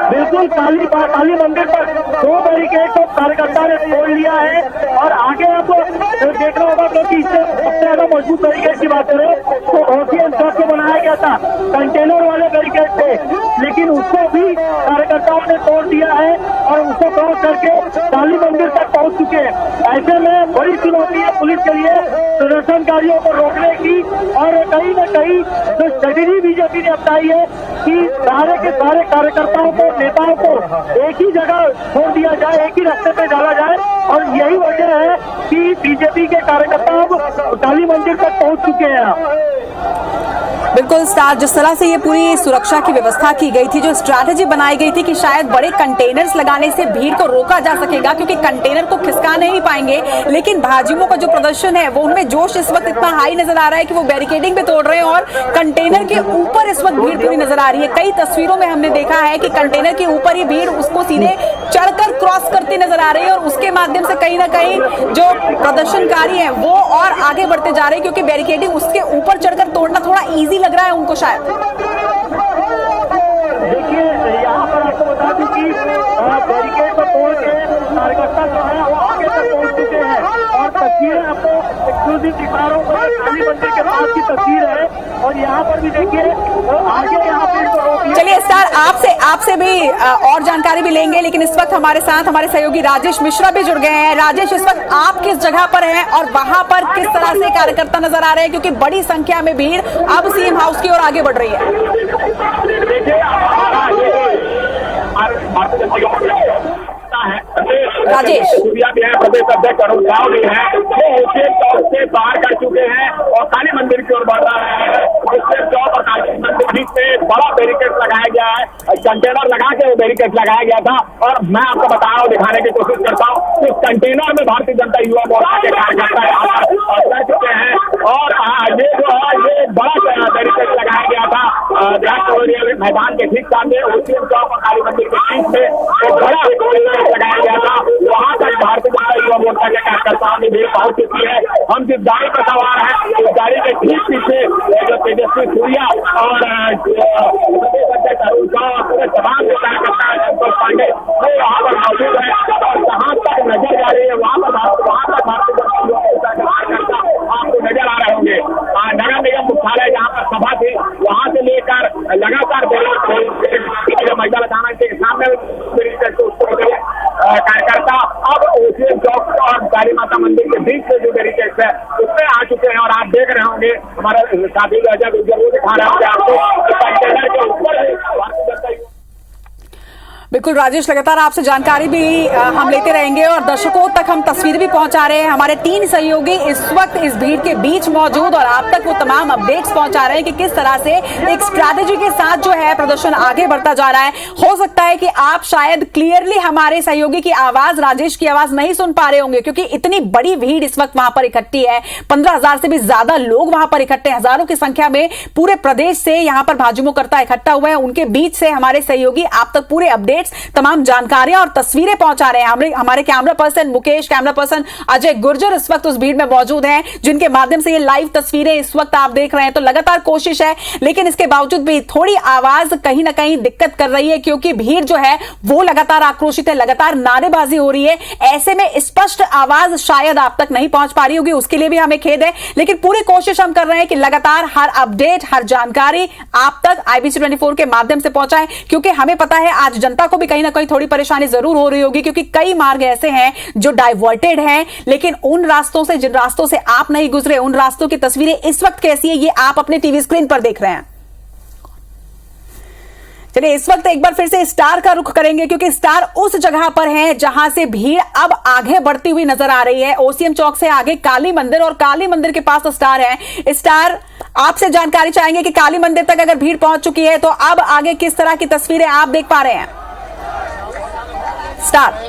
बिल्कुल, काली मंदिर पर 2 बैरिकेड को कार्यकर्ता ने तोड़ लिया है और आगे अब देखना होगा, क्योंकि इससे सबसे ज्यादा मजबूत बैरिकेड की बात करें तो ओसीएम चौक को बनाया गया था, कंटेनर वाले बैरिकेड थे, लेकिन उसको भी कार्यकर्ताओं ने तोड़ दिया है और उसको क्रॉस करके काली मंदिर तक पहुंच चुके हैं। ऐसे में बड़ी चुनौती है पुलिस के लिए प्रदर्शनकारियों को रोकने की और कहीं न कहीं जो स्ट्रेटेजी बीजेपी ने अपनाई है कि सारे के सारे कार्यकर्ताओं को, नेताओं को एक ही जगह छोड़ दिया जाए, एक ही रास्ते पे डाला जाए और यही वजह है कि बीजेपी के कार्यकर्ता अब काली मंदिर तक पहुंच चुके हैं। बिल्कुल स्टार, जिस तरह से ये पूरी सुरक्षा की व्यवस्था की गई थी, जो स्ट्रैटेजी बनाई गई थी कि शायद बड़े कंटेनर्स लगाने से भीड़ को रोका जा सकेगा क्योंकि कंटेनर को खिसका नहीं पाएंगे, लेकिन भाजयुमो का जो प्रदर्शन है वो उनमें जोश इस वक्त इतना हाई नजर आ रहा है कि वो बैरिकेडिंग पे तोड़ रहे हैं और कंटेनर के ऊपर इस वक्त भीड़ पूरी नजर आ रही है। कई तस्वीरों में हमने देखा है कि कंटेनर के ऊपर ही भीड़ उसको सीधे चढ़कर क्रॉस करती नजर आ रही है और उसके माध्यम से कहीं ना कहीं जो प्रदर्शनकारी है वो और आगे बढ़ते जा रहे हैं क्योंकि बैरिकेडिंग उसके ऊपर चढ़कर तोड़ना थोड़ा ईजी लग रहा है उनको शायद। देखिए यहाँ पर आपको बता दूं कि बैरिकेड को तोड़ के कार्यकर्ता जो है वो आगे तक पहुंच चुके हैं और तस्वीरें आपको भी दिखा रहा हूँ, काली मंदिर के पास की तस्वीर है और यहाँ पर भी देखिए आगे यहाँ पे इनको रोक लिया। चलिए स्टार, आपसे भी और जानकारी भी लेंगे, लेकिन इस वक्त हमारे साथ हमारे सहयोगी राजेश मिश्रा भी जुड़ गए हैं। राजेश, इस वक्त आप किस जगह पर हैं और वहां पर किस तरह से कार्यकर्ता नजर आ रहे हैं, क्योंकि बड़ी संख्या में भीड़ अब सीएम हाउस की ओर आगे बढ़ रही है। राजेश, सूर्या भी है, प्रदेश अध्यक्ष अरुण साव भी है, वो उसी चौक से बाहर कर चुके हैं और काली मंदिर की ओर बढ़ रहा है। उसी चौक और काली मंदिर बीच में बड़ा बैरिकेड लगाया गया है, कंटेनर लगा के वो बैरिकेड लगाया गया था और मैं आपको बता रहा हूँ, दिखाने की कोशिश करता हूँ। उस कंटेनर में भारतीय जनता युवा मोर्चा के कार्यकर्ता कर चुके हैं और ये जो है ये बड़ा बैरिकेड लगाया गया था मैदान के ठीक सामने उसी चौक और काली मंदिर के बीच में एक बड़ा लगाया गया था। वहां तक भारतीय जनता युवा मोर्चा के कार्यकर्ताओं की भीड़ पहुंच चुकी है। हम जिस गाड़ी पर सवार है उस गाड़ी के ठीक पीछे जो तेजस्वी सूर्या और प्रदेश अध्यक्ष अरुण साव पूरे तमाम के कार्यकर्ता संतोष पांडे वो वहां पर मौजूद है और जहां तक नजर जा रही है वहां तक भारतीय जनता युवा मोर्चा के कार्यकर्ता आपको नजर आ रहे होंगे। नगर निगम मुख्यालय जहाँ पर सभा थी वहां से लेकर लगातार महिला थाना के सामने कार्यकर्ता अब ओसीएम चौक और काली माता मंदिर के बीच से जो बैरिकेड है उसमें आ चुके हैं और आप देख रहे होंगे हमारे साथी अजय गुज्जर वो दिखा रहे होंगे आपको कंटेनर के ऊपर भारतीय जनता। बिल्कुल राजेश, लगातार आपसे जानकारी भी हम लेते रहेंगे और दर्शकों तक हम तस्वीर भी पहुंचा रहे हैं। हमारे 3 सहयोगी इस वक्त इस भीड़ के बीच मौजूद और आप तक वो तमाम अपडेट्स पहुंचा रहे हैं कि किस तरह से एक स्ट्रैटेजी के साथ जो है प्रदर्शन आगे बढ़ता जा रहा है। हो सकता है कि आप शायद क्लियरली हमारे सहयोगी की आवाज, राजेश की आवाज नहीं सुन पा रहे होंगे, क्योंकि इतनी बड़ी भीड़ इस वक्त वहां पर इकट्ठी है। 15,000 से भी ज्यादा लोग वहां पर इकट्ठे, हजारों की संख्या में पूरे प्रदेश से यहाँ पर भाजपा करता इकट्ठा हुआ है। उनके बीच से हमारे सहयोगी आप तक पूरे अपडेट तमाम जानकारियां और तस्वीरें पहुंचा रहे हैं। हमारे camera person Mukesh, camera person Ajay Gurjar इस वक्त उस भीड़ में मौजूद हैं, जिनके माध्यम से ये लाइव तस्वीरें इस वक्त आप देख रहे हैं। तो लगातार कोशिश है, लेकिन इसके बावजूद भी थोड़ी आवाज कहीं ना कहीं दिक्कत कर रही है, क्योंकि भीड़ जो है वो लगातार आक्रोशित है, लगातार नारेबाजी हो रही है। ऐसे में स्पष्ट आवाज शायद आप तक नहीं पहुंच पा रही होगी, उसके लिए भी हमें खेद है, लेकिन पूरी कोशिश हम कर रहे हैं कि लगातार हर अपडेट, हर जानकारी आप तक IBC 24 के माध्यम से पहुंचाएं, क्योंकि हमें पता है आज जनता को भी कहीं ना कहीं थोड़ी परेशानी जरूर हो रही होगी, क्योंकि कई मार्ग ऐसे हैं जो डाइवर्टेड हैं, लेकिन उन रास्तों से, जिन रास्तों से आप नहीं गुजरे, उन रास्तों की तस्वीरें इस वक्त कैसी है ये आप अपने टीवी स्क्रीन पर देख रहे हैं। चलिए इस वक्त एक बार फिर से स्टार का रुख करेंगे, क्योंकि स्टार उस जगह पर है जहां से भीड़ अब आगे बढ़ती हुई नजर आ रही है। ओसीएम चौक से आगे काली मंदिर और काली मंदिर के पास स्टार है। स्टार, आपसे जानकारी चाहेंगे कि काली मंदिर तक अगर भीड़ पहुंच चुकी है तो अब आगे किस तरह की तस्वीरें आप देख पा रहे हैं? स्टार,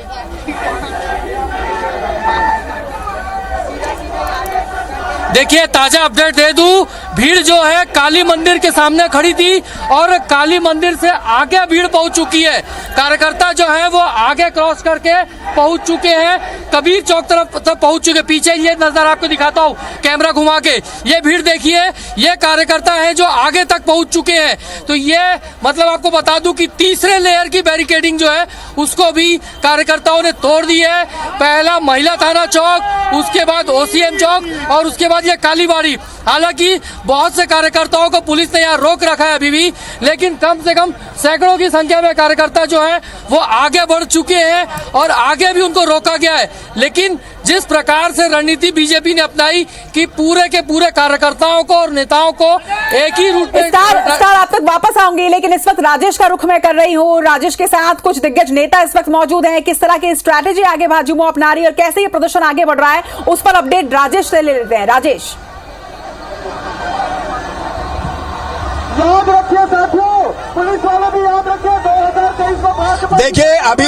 देखिए ताजा अपडेट दे दूं, भीड़ जो है काली मंदिर के सामने खड़ी थी और काली मंदिर से आगे भीड़ पहुंच चुकी है। कार्यकर्ता जो है वो आगे क्रॉस करके पहुंच चुके हैं, कबीर चौक तरफ तक पहुंच चुके। पीछे ये नजर आपको दिखाता हूं कैमरा घुमा के, ये भीड़ देखिए, ये कार्यकर्ता है जो आगे तक पहुंच चुके हैं। तो ये मतलब आपको बता दूं कि तीसरे लेयर की बैरिकेडिंग जो है उसको भी कार्यकर्ताओं ने तोड़ दी है। पहला महिला थाना चौक, उसके बाद ओसीएम चौक और उसके बाद ये कालीबाड़ी। हालांकि बहुत से कार्यकर्ताओं को पुलिस ने यहाँ रोक रखा है अभी भी, लेकिन कम से कम सैकड़ों की संख्या में कार्यकर्ता जो है वो आगे बढ़ चुके हैं और आगे भी उनको रोका गया है। लेकिन जिस प्रकार से रणनीति बीजेपी ने अपनाई कि पूरे के पूरे कार्यकर्ताओं को और नेताओं को एक ही रूट में स्टार आप तक वापस आऊंगी, लेकिन इस वक्त राजेश का रुख मैं कर रही हूँ। राजेश के साथ कुछ दिग्गज नेता इस वक्त मौजूद हैं, किस तरह की स्ट्रैटेजी आगे भाजपा अपना रही है और कैसे ये प्रदर्शन आगे बढ़ रहा है, उस पर अपडेट राजेश से ले लेते हैं। राजेश, याद रखिए साथियों, पुलिस वाले भी याद रखिए 2023 में भाजपा। देखिए अभी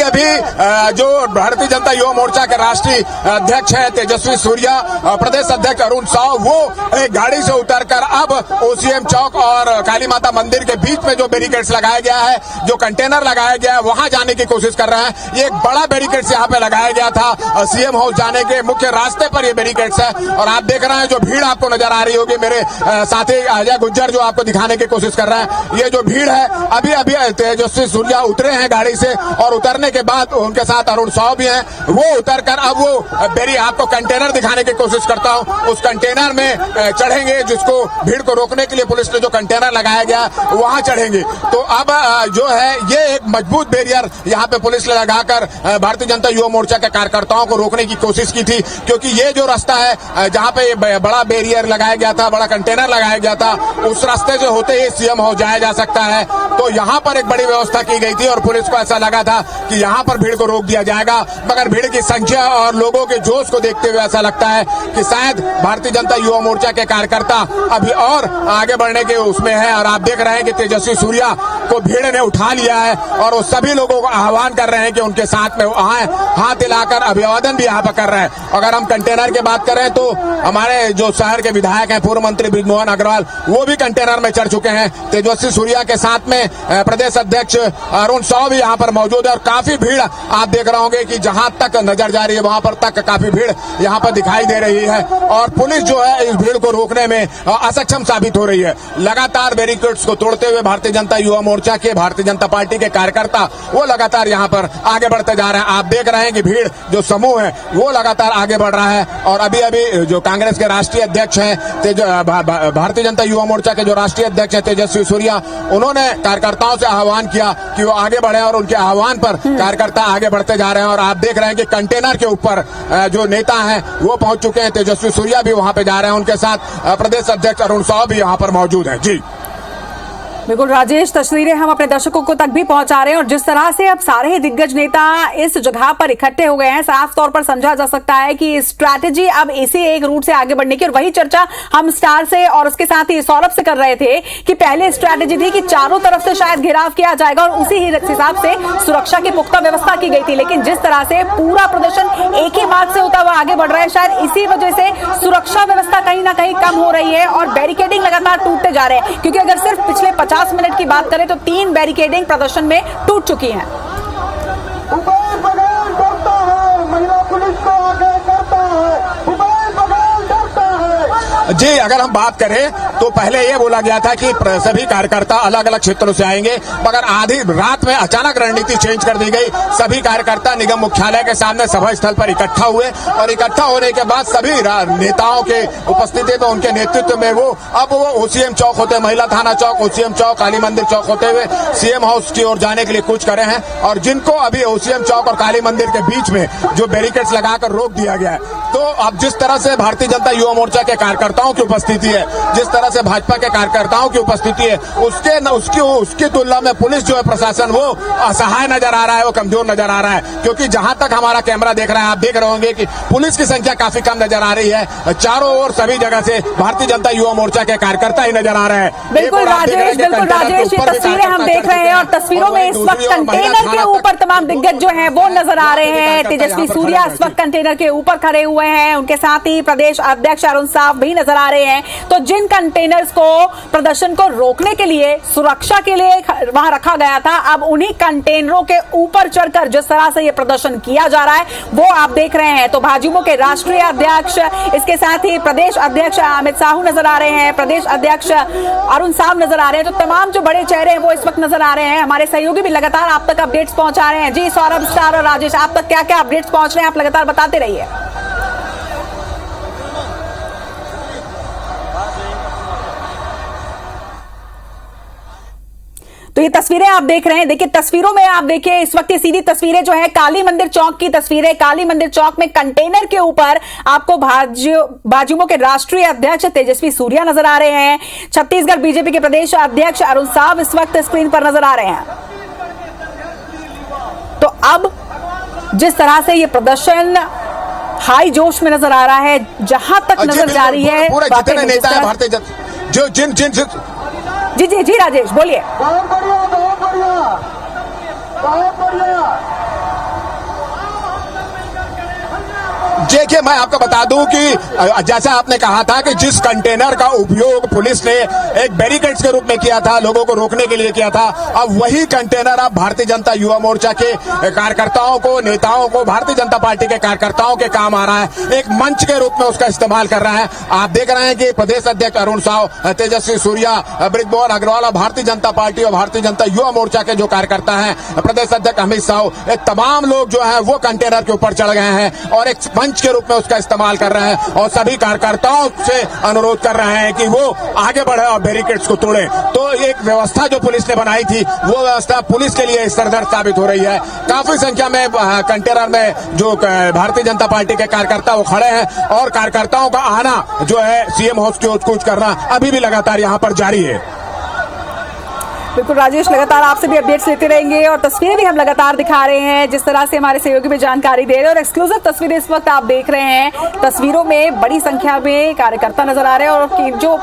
जो भारतीय जनता युवा मोर्चा के राष्ट्रीय अध्यक्ष है तेजस्वी सूर्या, प्रदेश अध्यक्ष अरुण साव, वो एक गाड़ी से उतरकर अब ओसीएम चौक और काली माता मंदिर के बीच में जो बैरिकेड्स लगाया गया है, जो कंटेनर लगाया गया है, वहां जाने की कोशिश कर रहे हैं। ये एक बड़ा बैरिकेड्स यहाँ पे लगाया गया था सीएम हाउस जाने के मुख्य रास्ते पर ये बैरिकेड्स है और आप देख रहे हैं जो भीड़ आपको नजर आ रही होगी। मेरे साथी अजय गुज्जर जो आपको दिखाने की कोशिश कर रहे हैं, ये जो भीड़ है अभी तेजस्वी सूर्या उतरे हैं गाड़ी से, और उतरने के बाद उनके साथ अरुण साव भी हैं। वो उतरकर अब वो मेरी आपको कंटेनर दिखाने की कोशिश करता हूं, उस कंटेनर में चढ़ेंगे, जिसको भीड़ को रोकने के लिए पुलिस ने जो कंटेनर लगाया गया वहां चढ़ेंगे। तो अब जो है ये एक मजबूत बैरियर यहाँ पे पुलिस ने लगाकर भारतीय जनता युवा मोर्चा के कार्यकर्ताओं को रोकने की कोशिश की थी, क्योंकि ये जो रास्ता है जहाँ पे बड़ा बैरियर लगाया गया था, बड़ा कंटेनर लगाया गया था, उस रास्ते से होते ही सीएम हाउस जाया जा सकता है। तो यहाँ पर एक बड़ी व्यवस्था की गई थी और पुलिस को ऐसा लगा था कि यहाँ पर भीड़ को रोक दिया जाएगा, मगर भीड़ की संख्या और लोगों के जोश को देखते हुए ऐसा लगता है कि शायद भारतीय जनता युवा मोर्चा के कार्यकर्ता अभी और आगे बढ़ने के उसमें है। और आप देख रहे हैं कि तेजस्वी सूर्या को भीड़ ने उठा लिया है और वो सभी लोगों को आह्वान कर रहे हैं कि उनके साथ में आए, हाथ हिलाकर अभिवादन भी यहाँ पर कर रहे हैं। अगर हम कंटेनर की बात करें तो हमारे जो शहर के विधायक हैं, पूर्व मंत्री बृजमोहन अग्रवाल, वो भी कंटेनर में चढ़ चुके हैं। तेजस्वी सूर्या के साथ में प्रदेश अध्यक्ष अरुण साव भी यहाँ पर मौजूद है और काफी भीड़ आप देख रहे होंगे कि जहां तक नजर जा रही है वहां पर तक काफी भीड़ यहाँ पर दिखाई दे रही है। और पुलिस जो है इस भीड़ को रोकने में असक्षम साबित हो रही है। लगातार बैरिकेड्स को तोड़ते हुए भारतीय जनता युवा मोर्चा के, भारतीय जनता पार्टी के कार्यकर्ता वो लगातार यहाँ पर आगे बढ़ते जा रहे हैं। आप देख रहे हैं कि भीड़ जो समूह है वो लगातार आगे बढ़ रहा है। और अभी अभी जो कांग्रेस के राष्ट्रीय अध्यक्ष हैं, भारतीय जनता युवा मोर्चा के जो राष्ट्रीय अध्यक्ष हैं तेजस्वी सूर्या, उन्होंने कार्यकर्ताओं से आह्वान किया कि वो आगे बढ़े और उनके आह्वान पर कार्यकर्ता आगे बढ़ते जा रहे हैं। और आप देख रहे हैं कि कंटेनर के ऊपर जो नेता हैं वो पहुंच चुके हैं। तेजस्वी सूर्या भी वहां पे जा रहे हैं, उनके साथ प्रदेश अध्यक्ष अरुण साव भी यहाँ पर मौजूद है। जी बिल्कुल राजेश, तस्वीरें हम अपने दर्शकों को तक भी पहुंचा रहे हैं और जिस तरह से अब सारे ही दिग्गज नेता इस जगह पर इकट्ठे हो गए हैं, साफ तौर पर समझा जा सकता है कि स्ट्रैटेजी अब इसी एक रूट से आगे बढ़ने की। और वही चर्चा हम स्टार से और उसके साथ ही सौरभ से कर रहे थे कि पहले स्ट्रैटेजी थी कि चारों तरफ से शायद घेराव किया जाएगा और उसी हिसाब से सुरक्षा की पुख्ता व्यवस्था की गई थी। लेकिन जिस तरह से पूरा प्रदर्शन एक ही मार्ग से होता हुआ आगे बढ़ रहा है, शायद इसी वजह से सुरक्षा व्यवस्था कहीं ना कहीं कम हो रही है और बैरिकेडिंग लगातार टूटते जा रहे हैं। क्योंकि अगर सिर्फ पिछले 50 मिनट की बात करें तो 3 बैरिकेडिंग प्रदर्शन में टूट चुकी हैं। महिला पुलिस को आगे करता है, जी अगर हम बात करें तो पहले ये बोला गया था कि सभी कार्यकर्ता अलग अलग क्षेत्रों से आएंगे, मगर आधी रात में अचानक रणनीति चेंज कर दी गई। सभी कार्यकर्ता निगम मुख्यालय के सामने सभा स्थल पर इकट्ठा हुए और इकट्ठा होने के बाद सभी नेताओं के उपस्थिति में, उनके नेतृत्व में वो ओसीएम चौक होते, महिला थाना चौक, ओसीएम चौक, काली मंदिर चौक होते हुए सीएम हाउस की ओर जाने के लिए कूच करे हैं। और जिनको अभी ओसीएम चौक और काली मंदिर के बीच में जो बैरिकेड्स लगाकर रोक दिया गया है, तो अब जिस तरह से भारतीय जनता युवा मोर्चा के कार्यकर्ताओं की उपस्थिति है, जिस तरह से भाजपा के कार्यकर्ताओं की उपस्थिति है, उसकी तुलना में पुलिस जो है, प्रशासन वो असहाय नजर आ रहा है, वो कमजोर नजर आ रहा है। क्योंकि जहां तक हमारा कैमरा देख रहा है, आप देख रहे होंगे कि पुलिस की संख्या काफी कम नजर आ रही है। चारों ओर सभी जगह से भारतीय जनता युवा मोर्चा के कार्यकर्ता ही नजर आ रहे हैं। बिल्कुल राजेश, ये तस्वीरें हम देख रहे हैं और तस्वीरों में इस वक्त कंटेनर के ऊपर तमाम दिग्गज जो है वो नजर आ रहे हैं। तेजस्वी सूर्या इस वक्त कंटेनर के ऊपर खड़े हुए हैं, उनके साथ ही प्रदेश अध्यक्ष अरुण साव भी नजर आ रहे हैं। तो जिन कंटेनर्स को प्रदर्शन को रोकने के लिए, सुरक्षा के लिए वहां रखा गया था, अब उन्हीं कंटेनरों के ऊपर चढ़कर जिस तरह से ये प्रदर्शन किया जा रहा है वो आप देख रहे हैं। तो भाजपा के राष्ट्रीय अध्यक्ष, इसके साथ ही प्रदेश अध्यक्ष अमित साहू नजर आ रहे हैं, प्रदेश अध्यक्ष अरुण साव नजर आ रहे हैं। तो तमाम जो बड़े चेहरे हैं वो इस वक्त नजर आ रहे हैं। हमारे सहयोगी भी लगातार आप तक अपडेट्स पहुंचा रहे हैं। जी सौरभ, स्टार और राजेश, आप तक क्या क्या अपडेट्स पहुंच रहे हैं, आप लगातार बताते रहिए। तो ये तस्वीरें आप देख रहे हैं, देखिए तस्वीरों में आप देखिए इस वक्त ये सीधी तस्वीरें जो है काली मंदिर चौक की तस्वीरें। काली मंदिर चौक में कंटेनर के ऊपर आपको भाजपा के राष्ट्रीय अध्यक्ष तेजस्वी सूर्या नजर आ रहे हैं। छत्तीसगढ़ बीजेपी के प्रदेश अध्यक्ष अरुण साव इस वक्त स्क्रीन पर नजर आ रहे हैं। तो अब जिस तरह से ये प्रदर्शन हाई जोश में नजर आ रहा है, जहां तक नजर जा रही है जितने नेता है भारतीय जनता जो जिन जी जी जी राजेश बोलिए। बहुत बढ़िया, बहुत बढ़िया, बहुत बढ़िया। देखिए, मैं आपको बता दूं कि जैसा आपने कहा था कि जिस कंटेनर का उपयोग पुलिस ने एक बैरिकेड्स के रूप में किया था, लोगों को रोकने के लिए किया था, अब वही कंटेनर अब भारतीय जनता युवा मोर्चा के कार्यकर्ताओं को, नेताओं को, भारतीय जनता पार्टी के कार्यकर्ताओं के काम आ रहा है। एक मंच के रूप में उसका इस्तेमाल कर रहा है। आप देख रहे हैं कि प्रदेश अध्यक्ष अरुण साव, तेजस्वी सूर्या, बृजमोहन अग्रवाल और भारतीय जनता पार्टी और भारतीय जनता युवा मोर्चा के जो कार्यकर्ता हैं, प्रदेश अध्यक्ष अमित शाह, ये तमाम लोग जो है वो कंटेनर के ऊपर चढ़ गए हैं और एक मंच के रूप में उसका इस्तेमाल कर रहे हैं और सभी कार्यकर्ताओं से अनुरोध कर रहे हैं कि वो आगे बढ़े और बैरिकेड्स को तोड़े। तो एक व्यवस्था जो पुलिस ने बनाई थी, वो व्यवस्था पुलिस के लिए सरदर्द साबित हो रही है। काफी संख्या में कंटेनर में जो भारतीय जनता पार्टी के कार्यकर्ता वो खड़े हैं और कार्यकर्ताओं का आना जो है सीएम हाउस की ओर कूच करना अभी भी लगातार यहाँ पर जारी है। बिल्कुल राजेश, लगातार आपसे भी अपडेट्स लेते रहेंगे और तस्वीरें भी हम लगातार दिखा रहे हैं जिस तरह से हमारे सहयोगी भी जानकारी दे रहे हैं और एक्सक्लूसिव तस्वीरें इस वक्त आप देख रहे हैं। तस्वीरों में बड़ी संख्या में कार्यकर्ता नजर आ रहे हैं और जो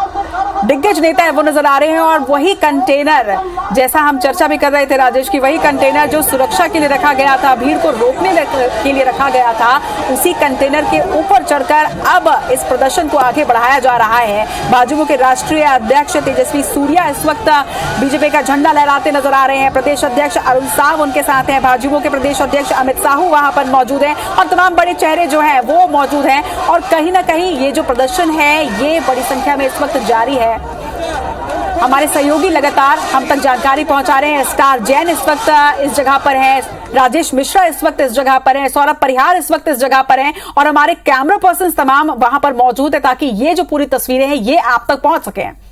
दिग्गज नेता है वो नजर आ रहे हैं और वही कंटेनर, जैसा हम चर्चा भी कर रहे थे राजेश की, वही कंटेनर जो सुरक्षा के लिए रखा गया था, भीड़ को रोकने के लिए रखा गया था, उसी कंटेनर के ऊपर चढ़कर अब इस प्रदर्शन को आगे बढ़ाया जा रहा है। भाजपा के राष्ट्रीय अध्यक्ष तेजस्वी सूर्या इस वक्त बीजेपी का झंडा लहराते नजर आ रहे हैं। प्रदेश अध्यक्ष अरुण साव उनके साथ हैं, भाजपा के प्रदेश अध्यक्ष अमित शाह वहां पर मौजूद हैं और तमाम बड़े चेहरे जो हैं वो मौजूद हैं और कहीं ना कहीं ये जो प्रदर्शन है ये बड़ी संख्या में इस वक्त जारी है। हमारे सहयोगी लगातार हम तक जानकारी पहुंचा रहे हैं। स्टार जैन इस वक्त इस जगह पर है, राजेश मिश्रा इस वक्त इस जगह पर है, सौरभ परिहार इस वक्त इस जगह पर हैं और हमारे कैमरा पर्सन तमाम वहां पर मौजूद है ताकि ये जो पूरी तस्वीरें हैं ये आप तक पहुंच सके।